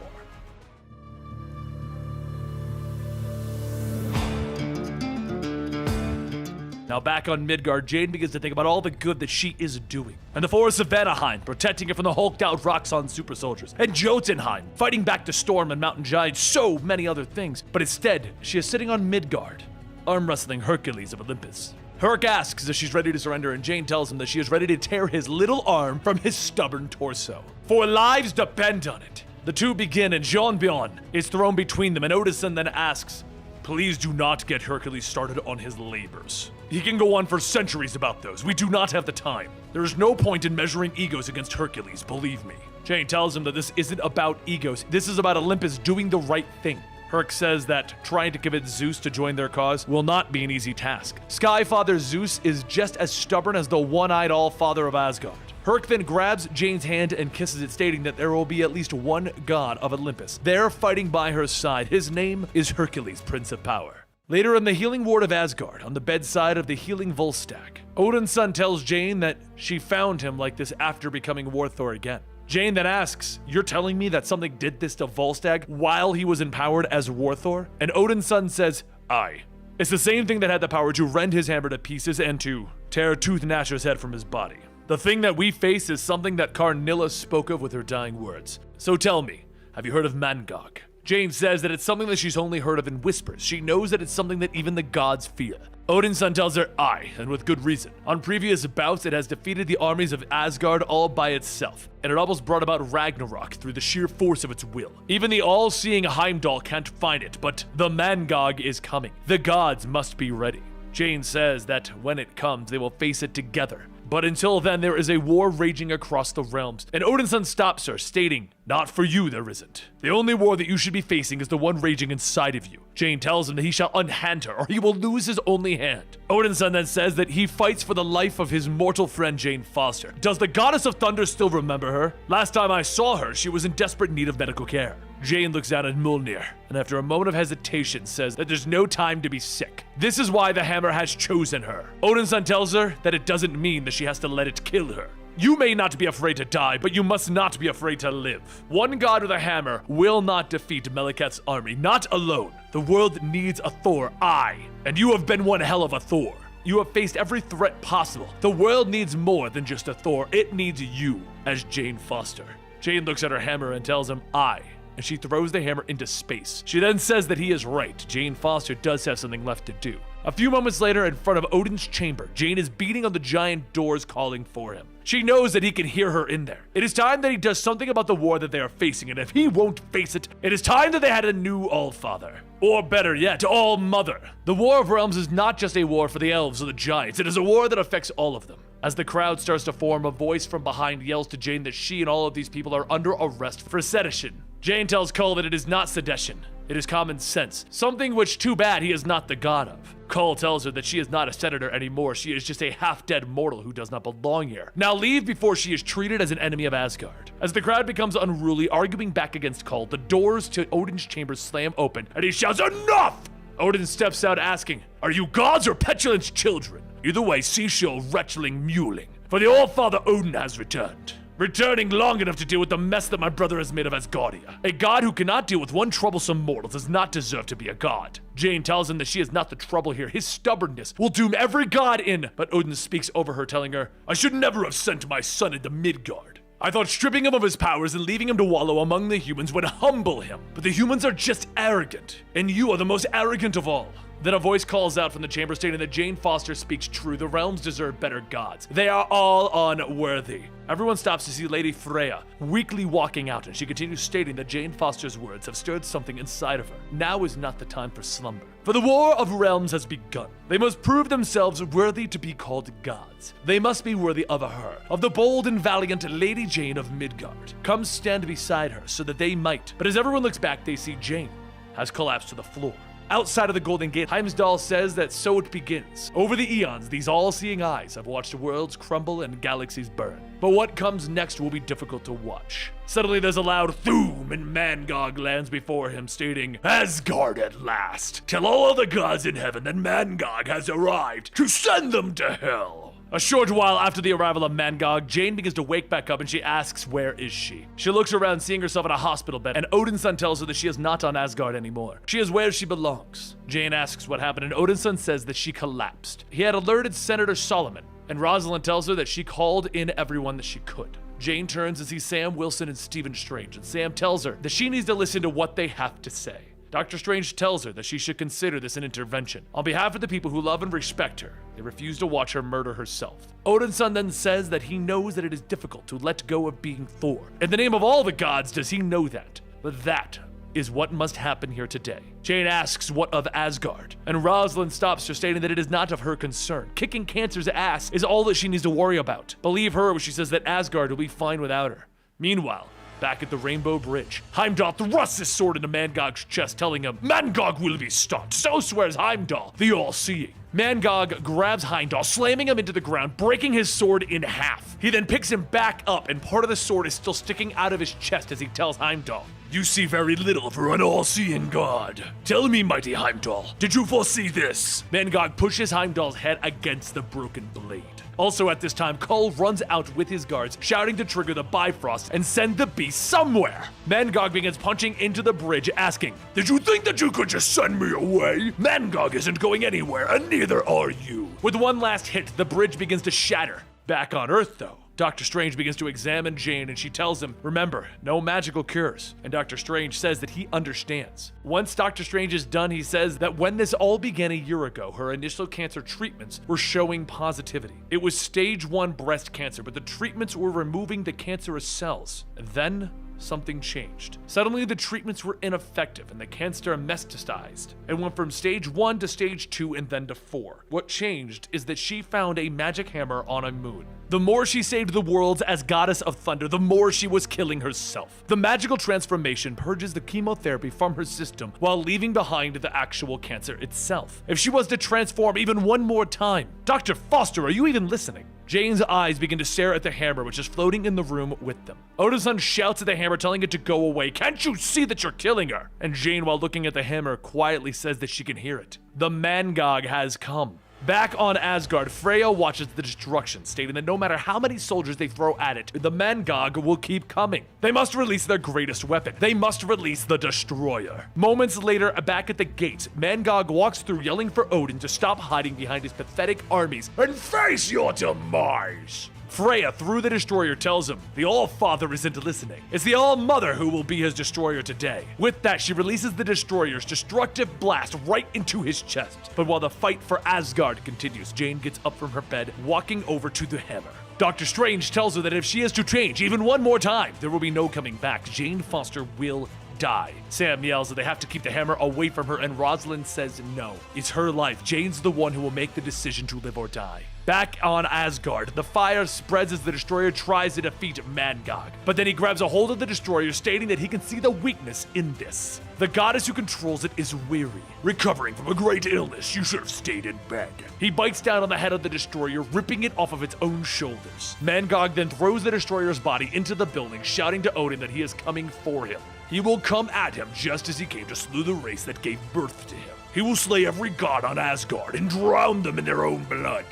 Speaker 1: Now back on Midgard, Jane begins to think about all the good that she is doing. And the forests of Vanaheim, protecting it from the hulked out Roxxon super soldiers. And Jotunheim, fighting back the storm and mountain giants, so many other things. But instead, she is sitting on Midgard, arm wrestling Hercules of Olympus. Herc asks if she's ready to surrender, and Jane tells him that she is ready to tear his little arm from his stubborn torso. For lives depend on it. The two begin, and Jean-Bjorn is thrown between them, and Odinson then asks, please do not get Hercules started on his labors. He can go on for centuries about those. We do not have the time. There is no point in measuring egos against Hercules, believe me. Jane tells him that this isn't about egos. This is about Olympus doing the right thing. Herc says that trying to convince Zeus to join their cause will not be an easy task. Skyfather Zeus is just as stubborn as the one-eyed All-Father of Asgard. Herc then grabs Jane's hand and kisses it, stating that there will be at least one god of Olympus there fighting by her side. His name is Hercules, Prince of Power. Later in the healing ward of Asgard, on the bedside of the healing Volstagg, Odin's son tells Jane that she found him like this after becoming War Thor again. Jane then asks, you're telling me that something did this to Volstagg while he was empowered as War Thor? And Odin's son says, aye. It's the same thing that had the power to rend his hammer to pieces and to tear Tooth Gnasher's head from his body. The thing that we face is something that Carnilla spoke of with her dying words. So tell me, have you heard of Mangog? Jane says that it's something that she's only heard of in whispers. She knows that it's something that even the gods fear. Odin's son tells her, aye, and with good reason. On previous bouts, it has defeated the armies of Asgard all by itself, and it almost brought about Ragnarok through the sheer force of its will. Even the all-seeing Heimdall can't find it, but the Mangog is coming. The gods must be ready. Jane says that when it comes, they will face it together. But until then, there is a war raging across the realms, and Odin's son stops her, stating, not for you there isn't. The only war that you should be facing is the one raging inside of you. Jane tells him that he shall unhand her, or he will lose his only hand. Odin's son then says that he fights for the life of his mortal friend Jane Foster. Does the goddess of thunder still remember her? Last time I saw her, she was in desperate need of medical care. Jane looks down at Mjolnir, and after a moment of hesitation says that there's no time to be sick. This is why the hammer has chosen her. Odin's son tells her that it doesn't mean that she has to let it kill her. You may not be afraid to die, but you must not be afraid to live. One god with a hammer will not defeat Meliketh's army, not alone. The world needs a Thor, and you have been one hell of a Thor. You have faced every threat possible. The world needs more than just a Thor, it needs you as Jane Foster. Jane looks at her hammer and tells him, and she throws the hammer into space. She then says that he is right. Jane Foster does have something left to do. A few moments later, in front of Odin's chamber, Jane is beating on the giant doors calling for him. She knows that he can hear her in there. It is time that he does something about the war that they are facing, and if he won't face it, it is time that they had a new All-Father. Or better yet, All-Mother. The War of Realms is not just a war for the elves or the giants, it is a war that affects all of them. As the crowd starts to form, a voice from behind yells to Jane that she and all of these people are under arrest for sedition. Jane tells Kull that it is not sedition, it is common sense, something which too bad he is not the god of. Kull tells her that she is not a senator anymore, she is just a half-dead mortal who does not belong here. Now leave before she is treated as an enemy of Asgard. As the crowd becomes unruly, arguing back against Kull, the doors to Odin's chamber slam open, and he shouts, enough! Odin steps out asking, are you gods or petulant children? Either way, cease your wretchling mewling, for the All-Father Odin has returned. Returning long enough to deal with the mess that my brother has made of Asgardia. A god who cannot deal with one troublesome mortal does not deserve to be a god. Jane tells him that she is not the trouble here. His stubbornness will doom every god in. But Odin speaks over her, telling her, I should never have sent my son into Midgard. I thought stripping him of his powers and leaving him to wallow among the humans would humble him. But the humans are just arrogant. And you are the most arrogant of all. Then a voice calls out from the chamber stating that Jane Foster speaks true. The realms deserve better gods. They are all unworthy. Everyone stops to see Lady Freya weakly walking out, and she continues stating that Jane Foster's words have stirred something inside of her. Now is not the time for slumber, for the War of Realms has begun. They must prove themselves worthy to be called gods. They must be worthy of her, of the bold and valiant Lady Jane of Midgard. Come stand beside her so that they might. But as everyone looks back, they see Jane has collapsed to the floor. Outside of the Golden Gate, Heimdall says that so it begins. Over the eons, these all-seeing eyes have watched worlds crumble and galaxies burn. But what comes next will be difficult to watch. Suddenly there's a loud thoom and Mangog lands before him stating, "Asgard at last! Tell all of the gods in heaven that Mangog has arrived to send them to hell!" A short while after the arrival of Mangog, Jane begins to wake back up and she asks where is she. She looks around seeing herself in a hospital bed, and Odin's son tells her that she is not on Asgard anymore. She is where she belongs. Jane asks what happened, and Odin's son says that she collapsed. He had alerted Senator Solomon, and Rosalind tells her that she called in everyone that she could. Jane turns to see Sam Wilson and Stephen Strange, and Sam tells her that she needs to listen to what they have to say. Dr. Strange tells her that she should consider this an intervention. On behalf of the people who love and respect her, they refuse to watch her murder herself. Odin's son then says that he knows that it is difficult to let go of being Thor. In the name of all the gods does he know that. But that is what must happen here today. Jane asks what of Asgard, and Rosalind stops her, stating that it is not of her concern. Kicking cancer's ass is all that she needs to worry about. Believe her when she says that Asgard will be fine without her. Meanwhile, back at the Rainbow Bridge, Heimdall thrusts his sword into Mangog's chest, telling him, "Mangog will be stopped, so swears Heimdall, the all-seeing." Mangog grabs Heimdall, slamming him into the ground, breaking his sword in half. He then picks him back up, and part of the sword is still sticking out of his chest as he tells Heimdall, "You see very little for an all-seeing god. Tell me, mighty Heimdall, did you foresee this?" Mangog pushes Heimdall's head against the broken blade. Also at this time, Kull runs out with his guards, shouting to trigger the Bifrost and send the beast somewhere. Mangog begins punching into the bridge, asking, "Did you think that you could just send me away? Mangog isn't going anywhere, and neither are you." With one last hit, the bridge begins to shatter. Back on Earth, though, Dr. Strange begins to examine Jane, and she tells him, "Remember, no magical cures." And Dr. Strange says that he understands. Once Dr. Strange is done, he says that when this all began a year ago, her initial cancer treatments were showing positivity. It was stage 1 breast cancer, but the treatments were removing the cancerous cells. And then something changed. Suddenly, the treatments were ineffective and the cancer metastasized and went from stage 1 to stage 2 and then to 4. What changed is that she found a magic hammer on a moon. The more she saved the worlds as goddess of thunder, the more she was killing herself. The magical transformation purges the chemotherapy from her system while leaving behind the actual cancer itself. If she was to transform even one more time, Dr. Foster, are you even listening? Jane's eyes begin to stare at the hammer, which is floating in the room with them. Odin's son shouts at the hammer, telling it to go away. "Can't you see that you're killing her?" And Jane, while looking at the hammer, quietly says that she can hear it. The Mangog has come. Back on Asgard, Freya watches the destruction, stating that no matter how many soldiers they throw at it, the Mangog will keep coming. They must release their greatest weapon. They must release the Destroyer. Moments later, back at the gates, Mangog walks through yelling for Odin to stop hiding behind his pathetic armies and face your demise. Freya, through the Destroyer, tells him the All-Father isn't listening. It's the All-Mother who will be his Destroyer today. With that, she releases the Destroyer's destructive blast right into his chest. But while the fight for Asgard continues, Jane gets up from her bed, walking over to the hammer. Dr. Strange tells her that if she is to change even one more time, there will be no coming back. Jane Foster will die. Sam yells that they have to keep the hammer away from her, and Rosalind says no. It's her life. Jane's the one who will make the decision to live or die. Back on Asgard, the fire spreads as the Destroyer tries to defeat Mangog. But then he grabs a hold of the Destroyer, stating that he can see the weakness in this. The goddess who controls it is weary. Recovering from a great illness, you should have stayed in bed. He bites down on the head of the Destroyer, ripping it off of its own shoulders. Mangog then throws the Destroyer's body into the building, shouting to Odin that he is coming for him. He will come at him just as he came to slew the race that gave birth to him. He will slay every god on Asgard and drown them in their own blood.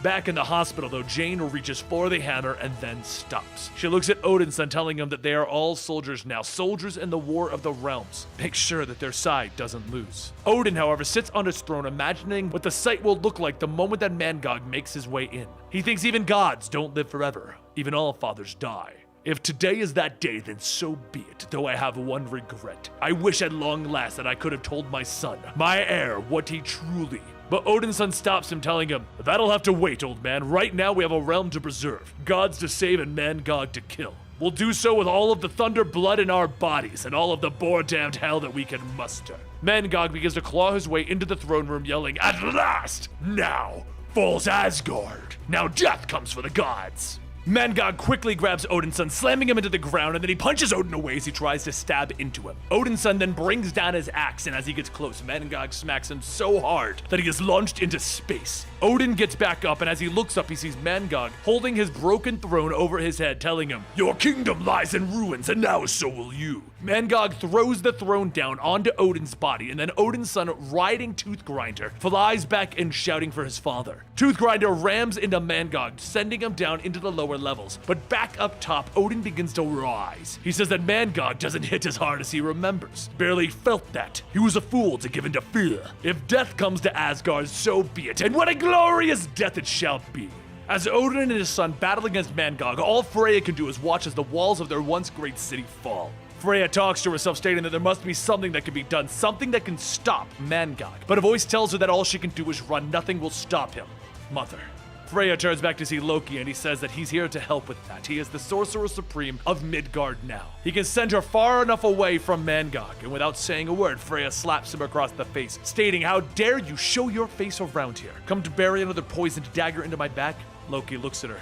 Speaker 1: Back in the hospital, though, Jane reaches for the hammer and then stops. She looks at Odin's son, telling him that they are all soldiers now, soldiers in the War of the Realms. Make sure that their side doesn't lose. Odin, however, sits on his throne, imagining what the sight will look like the moment that Mangog makes his way in. He thinks even gods don't live forever. Even all fathers die. If today is that day, then so be it, though I have one regret. I wish at long last that I could have told my son, my heir, what he truly. But Odin's son stops him, telling him, that'll have to wait, old man. Right now we have a realm to preserve, gods to save and Mangog to kill. We'll do so with all of the thunder blood in our bodies and all of the boar-damned hell that we can muster. Mangog begins to claw his way into the throne room, yelling, at last! Now falls Asgard. Now death comes for the gods. Mangog quickly grabs Odin's son, slamming him into the ground, and then he punches Odin away as he tries to stab into him. Odin's son then brings down his axe, and as he gets close, Mangog smacks him so hard that he is launched into space. Odin gets back up, and as he looks up, he sees Mangog holding his broken throne over his head, telling him, your kingdom lies in ruins, and now so will you. Mangog throws the throne down onto Odin's body, and then Odin's son, riding Toothgrinder, flies back and shouting for his father. Toothgrinder rams into Mangog, sending him down into the lower levels, but back up top, Odin begins to rise. He says that Mangog doesn't hit as hard as he remembers. Barely felt that. He was a fool to give in to fear. If death comes to Asgard, so be it, and what a glorious death it shall be. As Odin and his son battle against Mangog, all Freya can do is watch as the walls of their once great city fall. Freya talks to herself, stating that there must be something that can be done, something that can stop Mangog. But a voice tells her that all she can do is run, nothing will stop him. Mother. Freya turns back to see Loki, and he says that he's here to help with that. He is the Sorcerer Supreme of Midgard now. He can send her far enough away from Mangog, and without saying a word, Freya slaps him across the face, stating, how dare you show your face around here? Come to bury another poisoned dagger into my back? Loki looks at her.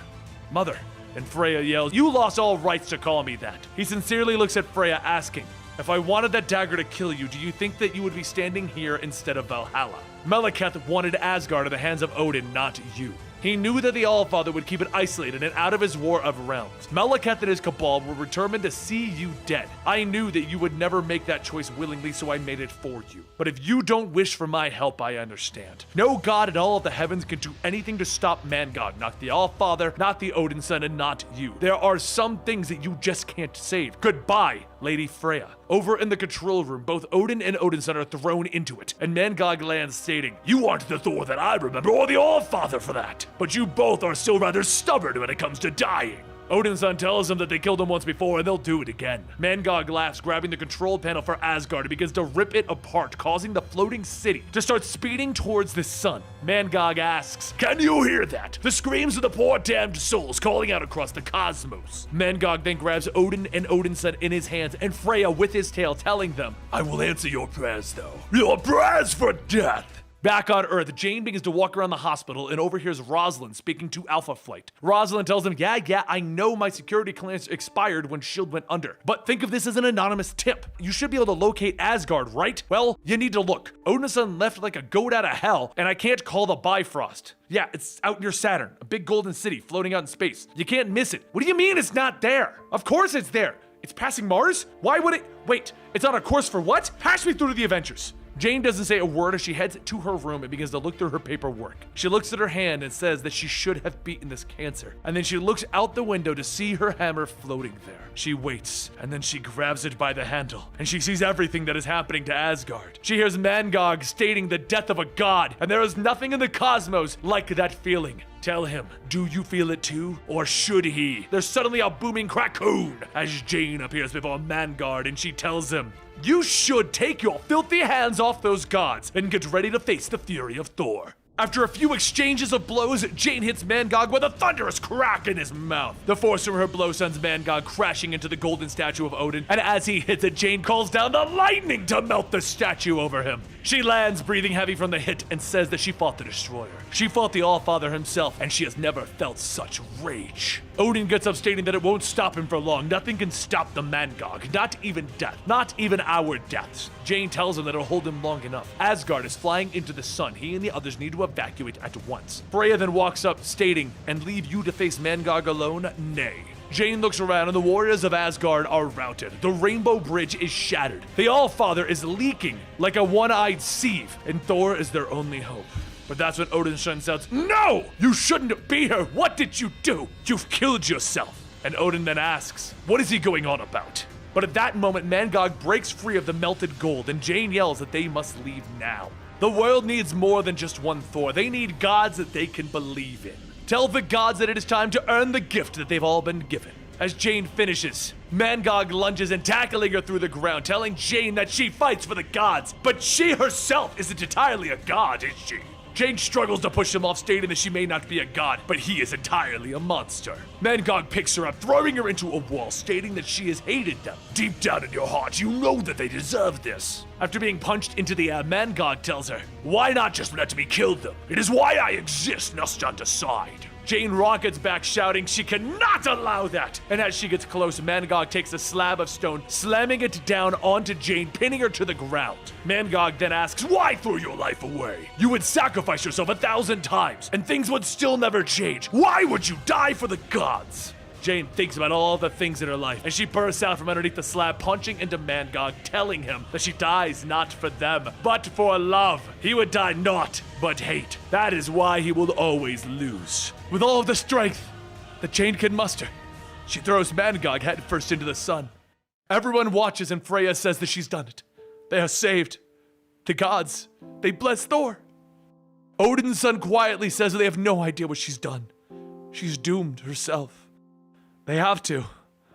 Speaker 1: Mother. And Freya yells, you lost all rights to call me that. He sincerely looks at Freya, asking, if I wanted that dagger to kill you, do you think that you would be standing here instead of Valhalla? Meleketh wanted Asgard in the hands of Odin, not you. He knew that the Allfather would keep it isolated and out of his War of Realms. Meleketh and his cabal were determined to see you dead. I knew that you would never make that choice willingly, so I made it for you. But if you don't wish for my help, I understand. No god in all of the heavens can do anything to stop Mangog, not the Allfather, not the Odin son, and not you. There are some things that you just can't save. Goodbye, Lady Freya. Over in the control room, both Odin and Odinson are thrown into it, and Mangog lands, stating, you aren't the Thor that I remember, or the Allfather for that. But you both are still rather stubborn when it comes to dying. Odin's son tells him that they killed him once before and they'll do it again. Mangog laughs, grabbing the control panel for Asgard and begins to rip it apart, causing the floating city to start speeding towards the sun. Mangog asks, can you hear that? The screams of the poor damned souls calling out across the cosmos. Mangog then grabs Odin and Odin's son in his hands and Freya with his tail, telling them, I will answer your prayers though. Your prayers for death. Back on Earth, Jane begins to walk around the hospital and overhears Rosalind speaking to Alpha Flight. Rosalind tells him, yeah, I know my security clearance expired when S.H.I.E.L.D. went under, but think of this as an anonymous tip. You should be able to locate Asgard, right? Well, you need to look. Odin's son left like a goat out of hell, and I can't call the Bifrost. Yeah, it's out near Saturn, a big golden city floating out in space. You can't miss it. What do you mean it's not there? Of course it's there. It's passing Mars? Why would it? Wait, it's on a course for what? Pass me through to the Avengers. Jane doesn't say a word as she heads to her room and begins to look through her paperwork. She looks at her hand and says that she should have beaten this cancer. And then she looks out the window to see her hammer floating there. She waits, and then she grabs it by the handle, and she sees everything that is happening to Asgard. She hears Mangog stating the death of a god, and there is nothing in the cosmos like that feeling. Tell him, do you feel it too? Or should he? There's suddenly a booming crackoon as Jane appears before Mangog, and she tells him, you should take your filthy hands off those gods and get ready to face the fury of Thor. After a few exchanges of blows, Jane hits Mangog with a thunderous crack in his mouth. The force from her blow sends Mangog crashing into the golden statue of Odin, and as he hits it, Jane calls down the lightning to melt the statue over him. She lands, breathing heavy from the hit, and says that she fought the Destroyer. She fought the Allfather himself, and she has never felt such rage. Odin gets up, stating that it won't stop him for long. Nothing can stop the Mangog, not even death, not even our deaths. Jane tells him that it'll hold him long enough. Asgard is flying into the sun. He and the others need to evacuate at once. Freya then walks up, stating, and leave you to face Mangog alone? Nay. Jane looks around and the warriors of Asgard are routed. The Rainbow Bridge is shattered. The Allfather is leaking like a one-eyed sieve, and Thor is their only hope. But that's when Odin's son shouts, no! You shouldn't be here! What did you do? You've killed yourself! And Odin then asks, what is he going on about? But at that moment, Mangog breaks free of the melted gold, and Jane yells that they must leave now. The world needs more than just one Thor. They need gods that they can believe in. Tell the gods that it is time to earn the gift that they've all been given. As Jane finishes, Mangog lunges and tackling her through the ground, telling Jane that she fights for the gods. But she herself isn't entirely a god, is she? Jane struggles to push him off, stating that she may not be a god, but he is entirely a monster. Mangog picks her up, throwing her into a wall, stating that she has hated them. Deep down in your heart, you know that they deserve this. After being punched into the air, Mangog tells her, "Why not just let me kill them? It is why I exist, now stand aside." Jane rockets back, shouting she cannot allow that. And as she gets close, Mangog takes a slab of stone, slamming it down onto Jane, pinning her to the ground. Mangog then asks, "Why throw your life away? You would sacrifice yourself 1,000 times, and things would still never change. Why would you die for the gods?" Jane thinks about all the things in her life, and she bursts out from underneath the slab, punching into Mangog, telling him that she dies not for them, but for love. He would die not, but hate. That is why he will always lose. With all of the strength that Jane can muster, she throws Mangog headfirst into the sun. Everyone watches, and Freya says that she's done it. They are saved. The gods, they bless Thor. Odin's son quietly says that they have no idea what she's done. She's doomed herself. They have to.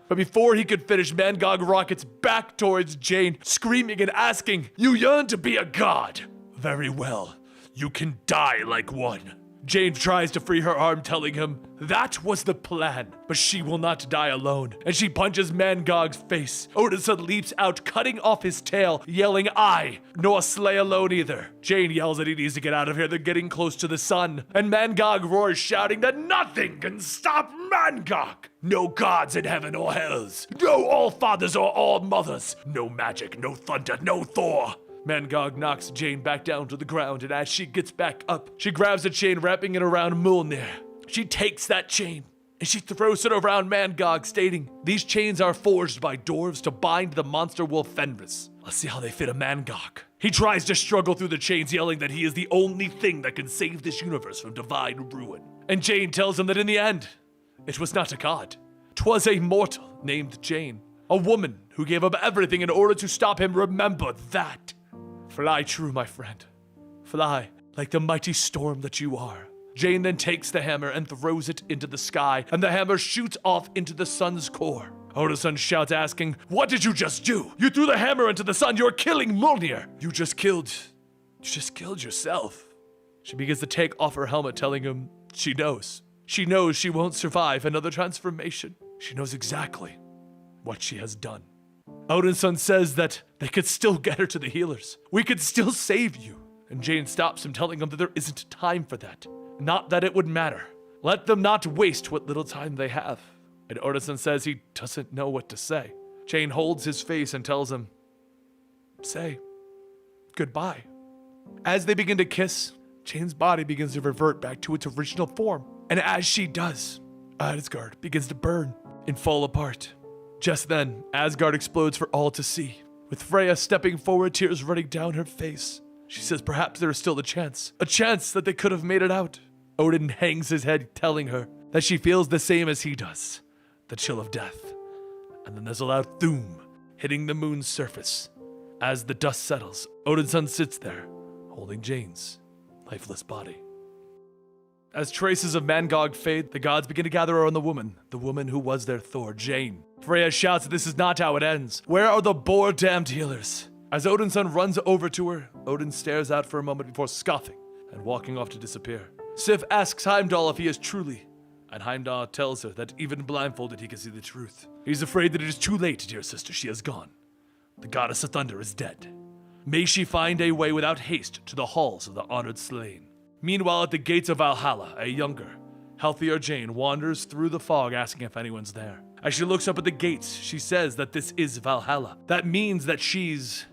Speaker 1: But before he could finish, Mangog rockets back towards Jane, screaming and asking, "You yearn to be a god? Very well. You can die like one." Jane tries to free her arm, telling him that was the plan, but she will not die alone, and she punches Mangog's face. Odinson leaps out, cutting off his tail, yelling, "I, nor slay alone either." Jane yells that he needs to get out of here, they're getting close to the sun, and Mangog roars, shouting that nothing can stop Mangog. No gods in heaven or hells, no all-fathers or all-mothers, no magic, no thunder, no Thor. Mangog knocks Jane back down to the ground, and as she gets back up, she grabs a chain, wrapping it around Mjolnir. She takes that chain, and she throws it around Mangog, stating, "These chains are forged by dwarves to bind the monster wolf Fenris. Let's see how they fit a Mangog." He tries to struggle through the chains, yelling that he is the only thing that can save this universe from divine ruin. And Jane tells him that in the end, it was not a god. 'Twas a mortal named Jane, a woman who gave up everything in order to stop him. Remember that. Fly true, my friend. Fly like the mighty storm that you are. Jane then takes the hammer and throws it into the sky, and the hammer shoots off into the sun's core. Odinson shouts, asking, "What did you just do? You threw the hammer into the sun. You're killing Mjolnir. You just killed yourself." She begins to take off her helmet, telling him she knows. She knows she won't survive another transformation. She knows exactly what she has done. Odinson says that they could still get her to the healers. "We could still save you." And Jane stops him, telling him that there isn't time for that. Not that it would matter. Let them not waste what little time they have. And Odinson says he doesn't know what to say. Jane holds his face and tells him, "Say goodbye." As they begin to kiss, Jane's body begins to revert back to its original form. And as she does, Asgard begins to burn and fall apart. Just then, Asgard explodes for all to see, with Freya stepping forward, tears running down her face. She says perhaps there is still a chance that they could have made it out. Odin hangs his head, telling her that she feels the same as he does, the chill of death. And then there's a loud thoom hitting the moon's surface. As the dust settles, Odinson sits there, holding Jane's lifeless body. As traces of Mangog fade, the gods begin to gather around the woman who was their Thor, Jane. Freya shouts that this is not how it ends. Where are the boar-damned healers? As Odinson runs over to her, Odin stares out for a moment before scoffing and walking off to disappear. Sif asks Heimdall if he is truly, and Heimdall tells her that even blindfolded he can see the truth. He's afraid that it is too late, dear sister, she has gone. The goddess of thunder is dead. May she find a way without haste to the halls of the honored slain. Meanwhile, at the gates of Valhalla, a younger, healthier Jane wanders through the fog, asking if anyone's there. As she looks up at the gates, she says that this is Valhalla. That means that she's...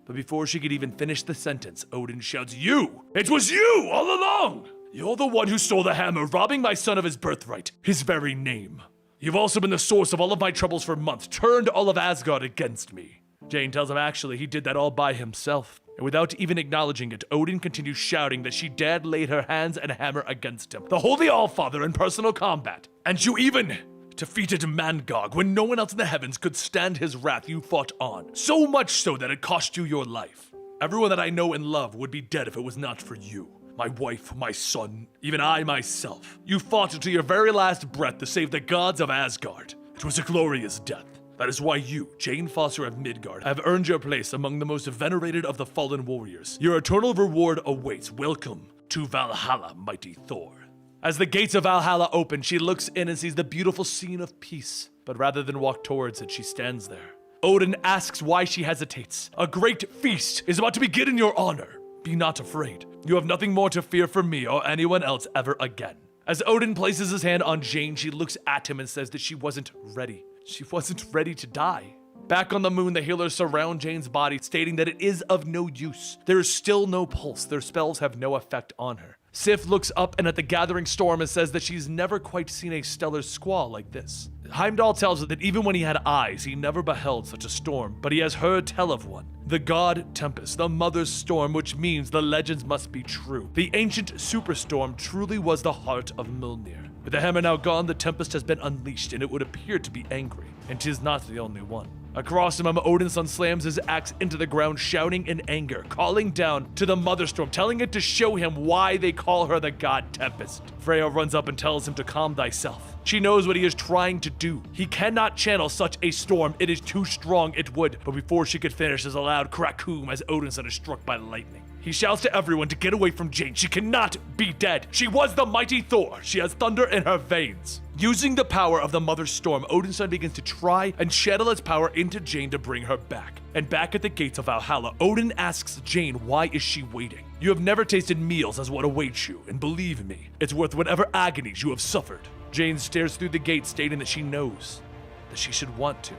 Speaker 1: But before she could even finish the sentence, Odin shouts, "You! It was you all along! You're the one who stole the hammer, robbing my son of his birthright, his very name. You've also been the source of all of my troubles for months, turned all of Asgard against me." Jane tells him actually he did that all by himself. And without even acknowledging it, Odin continues shouting that she dared lay her hands and hammer against him, the Holy Allfather, in personal combat. And you even defeated Mangog when no one else in the heavens could stand his wrath. You fought on, so much so that it cost you your life. Everyone that I know and love would be dead if it was not for you. My wife, my son, even I myself. You fought until your very last breath to save the gods of Asgard. It was a glorious death. That is why you, Jane Foster of Midgard, have earned your place among the most venerated of the fallen warriors. Your eternal reward awaits. Welcome to Valhalla, mighty Thor. As the gates of Valhalla open, she looks in and sees the beautiful scene of peace. But rather than walk towards it, she stands there. Odin asks why she hesitates. A great feast is about to begin in your honor. Be not afraid. You have nothing more to fear from me or anyone else ever again. As Odin places his hand on Jane, she looks at him and says that she wasn't ready. She wasn't ready to die. Back on the moon, the healers surround Jane's body, stating that it is of no use. There is still no pulse. Their spells have no effect on her. Sif looks up and at the gathering storm and says that she's never quite seen a stellar squall like this. Heimdall tells her that even when he had eyes, he never beheld such a storm, but he has heard tell of one. The god Tempest, the mother's storm, which means the legends must be true. The ancient superstorm truly was the heart of Mjolnir. With the hammer now gone, the Tempest has been unleashed, and it would appear to be angry, and 'tis not the only one. Across him, Odin's son slams his axe into the ground, shouting in anger, calling down to the Mother Storm, telling it to show him why they call her the god Tempest. Freya runs up and tells him to calm thyself. She knows what he is trying to do. He cannot channel such a storm. It is too strong, it would. But before she could finish, there's a loud crack-coom as Odin's son is struck by lightning. He shouts to everyone to get away from Jane. She cannot be dead. She was the mighty Thor. She has thunder in her veins. Using the power of the Mother Storm, Odin's son begins to try and channel its power into Jane to bring her back. And back at the gates of Valhalla, Odin asks Jane, why is she waiting? You have never tasted meals as what awaits you, and believe me, it's worth whatever agonies you have suffered. Jane stares through the gate, stating that she knows that she should want to,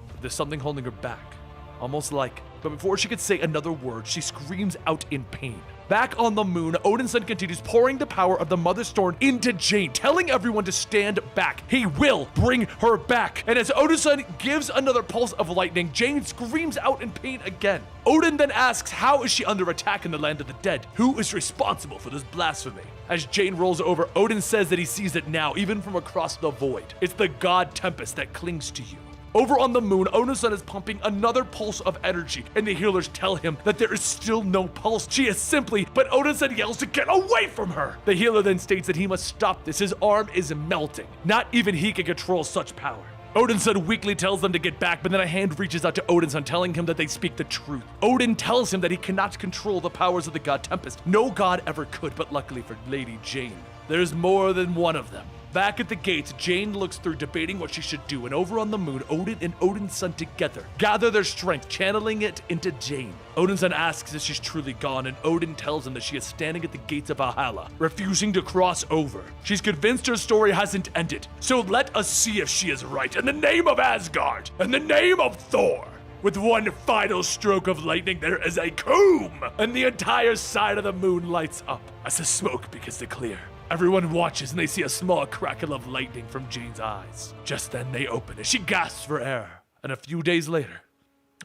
Speaker 1: but there's something holding her back, almost like. But before she could say another word, she screams out in pain. Back on the moon, Odin's son continues pouring the power of the Mother Storm into Jane, telling everyone to stand back. He will bring her back. And as Odin's son gives another pulse of lightning, Jane screams out in pain again. Odin then asks, how is she under attack in the land of the dead? Who is responsible for this blasphemy? As Jane rolls over, Odin says that he sees it now, even from across the void. It's the god Tempest that clings to you. Over on the moon, Odin's son is pumping another pulse of energy, and the healers tell him that there is still no pulse. She is simply, but Odin's son yells to get away from her. The healer then states that he must stop this. His arm is melting. Not even he can control such power. Odin's son weakly tells them to get back, but then a hand reaches out to Odin's son, telling him that they speak the truth. Odin tells him that he cannot control the powers of the god Tempest. No god ever could, but luckily for Lady Jane, there's more than one of them. Back at the gates, Jane looks through, debating what she should do, and over on the moon, Odin and Odin's son together gather their strength, channeling it into Jane. Odin's son asks if she's truly gone, and Odin tells him that she is standing at the gates of Valhalla, refusing to cross over. She's convinced her story hasn't ended, so let us see if she is right. In the name of Asgard, in the name of Thor. With one final stroke of lightning, there is a coom, and the entire side of the moon lights up as the smoke begins to clear. Everyone watches and they see a small crackle of lightning from Jane's eyes. Just then they open as she gasps for air. And a few days later,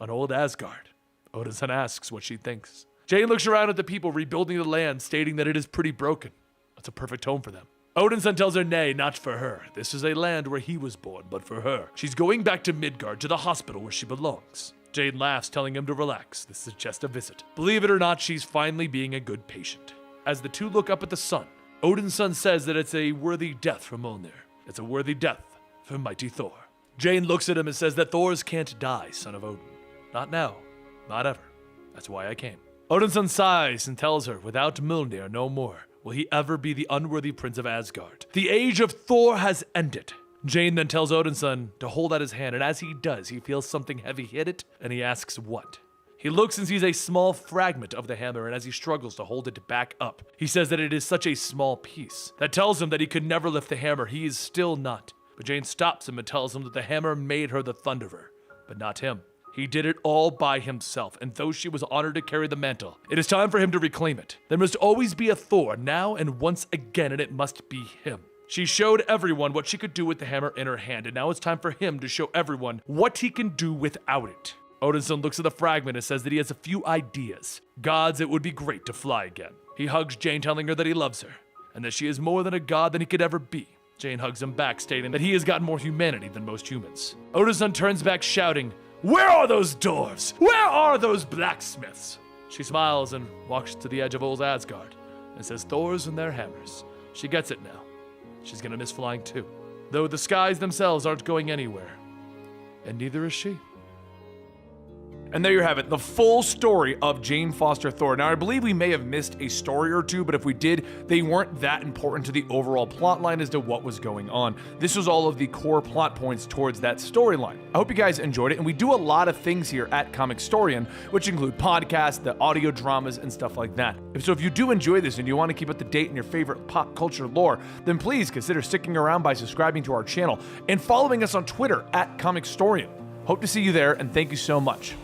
Speaker 1: on old Asgard, Odin's son asks what she thinks. Jane looks around at the people rebuilding the land, stating that it is pretty broken. That's a perfect home for them. Odin's son tells her nay, not for her. This is a land where he was born, but for her. She's going back to Midgard, to the hospital where she belongs. Jane laughs, telling him to relax. This is just a visit. Believe it or not, she's finally being a good patient. As the two look up at the sun, Odin's son says that it's a worthy death for Mjolnir. It's a worthy death for mighty Thor. Jane looks at him and says that Thors can't die, son of Odin. Not now, not ever. That's why I came. Odin's son sighs and tells her, without Mjolnir no more will he ever be the unworthy prince of Asgard. The age of Thor has ended. Jane then tells Odin's son to hold out his hand, and as he does, he feels something heavy hit it, and he asks what. He looks and sees a small fragment of the hammer, and as he struggles to hold it back up, he says that it is such a small piece. That tells him that he could never lift the hammer. He is still not. But Jane stops him and tells him that the hammer made her the Thunderer, but not him. He did it all by himself, and though she was honored to carry the mantle, it is time for him to reclaim it. There must always be a Thor, now and once again, and it must be him. She showed everyone what she could do with the hammer in her hand, and now it's time for him to show everyone what he can do without it. Odin's son looks at the fragment and says that he has a few ideas. Gods, it would be great to fly again. He hugs Jane, telling her that he loves her, and that she is more than a god than he could ever be. Jane hugs him back, stating that he has got more humanity than most humans. Odin's son turns back, shouting, "Where are those dwarves? Where are those blacksmiths?" She smiles and walks to the edge of old Asgard and says, "Thors and their hammers." She gets it now. She's gonna miss flying too. though the skies themselves aren't going anywhere. And neither is she. And there you have it, the full story of Jane Foster Thor. Now, I believe we may have missed a story or two, but if we did, they weren't that important to the overall plot line as to what was going on. This was all of the core plot points towards that storyline. I hope you guys enjoyed it, and we do a lot of things here at Comicstorian, which include podcasts, the audio dramas, and stuff like that. So if you do enjoy this and you want to keep up to date in your favorite pop culture lore, then please consider sticking around by subscribing to our channel and following us on Twitter at Comicstorian. Hope to see you there, and thank you so much.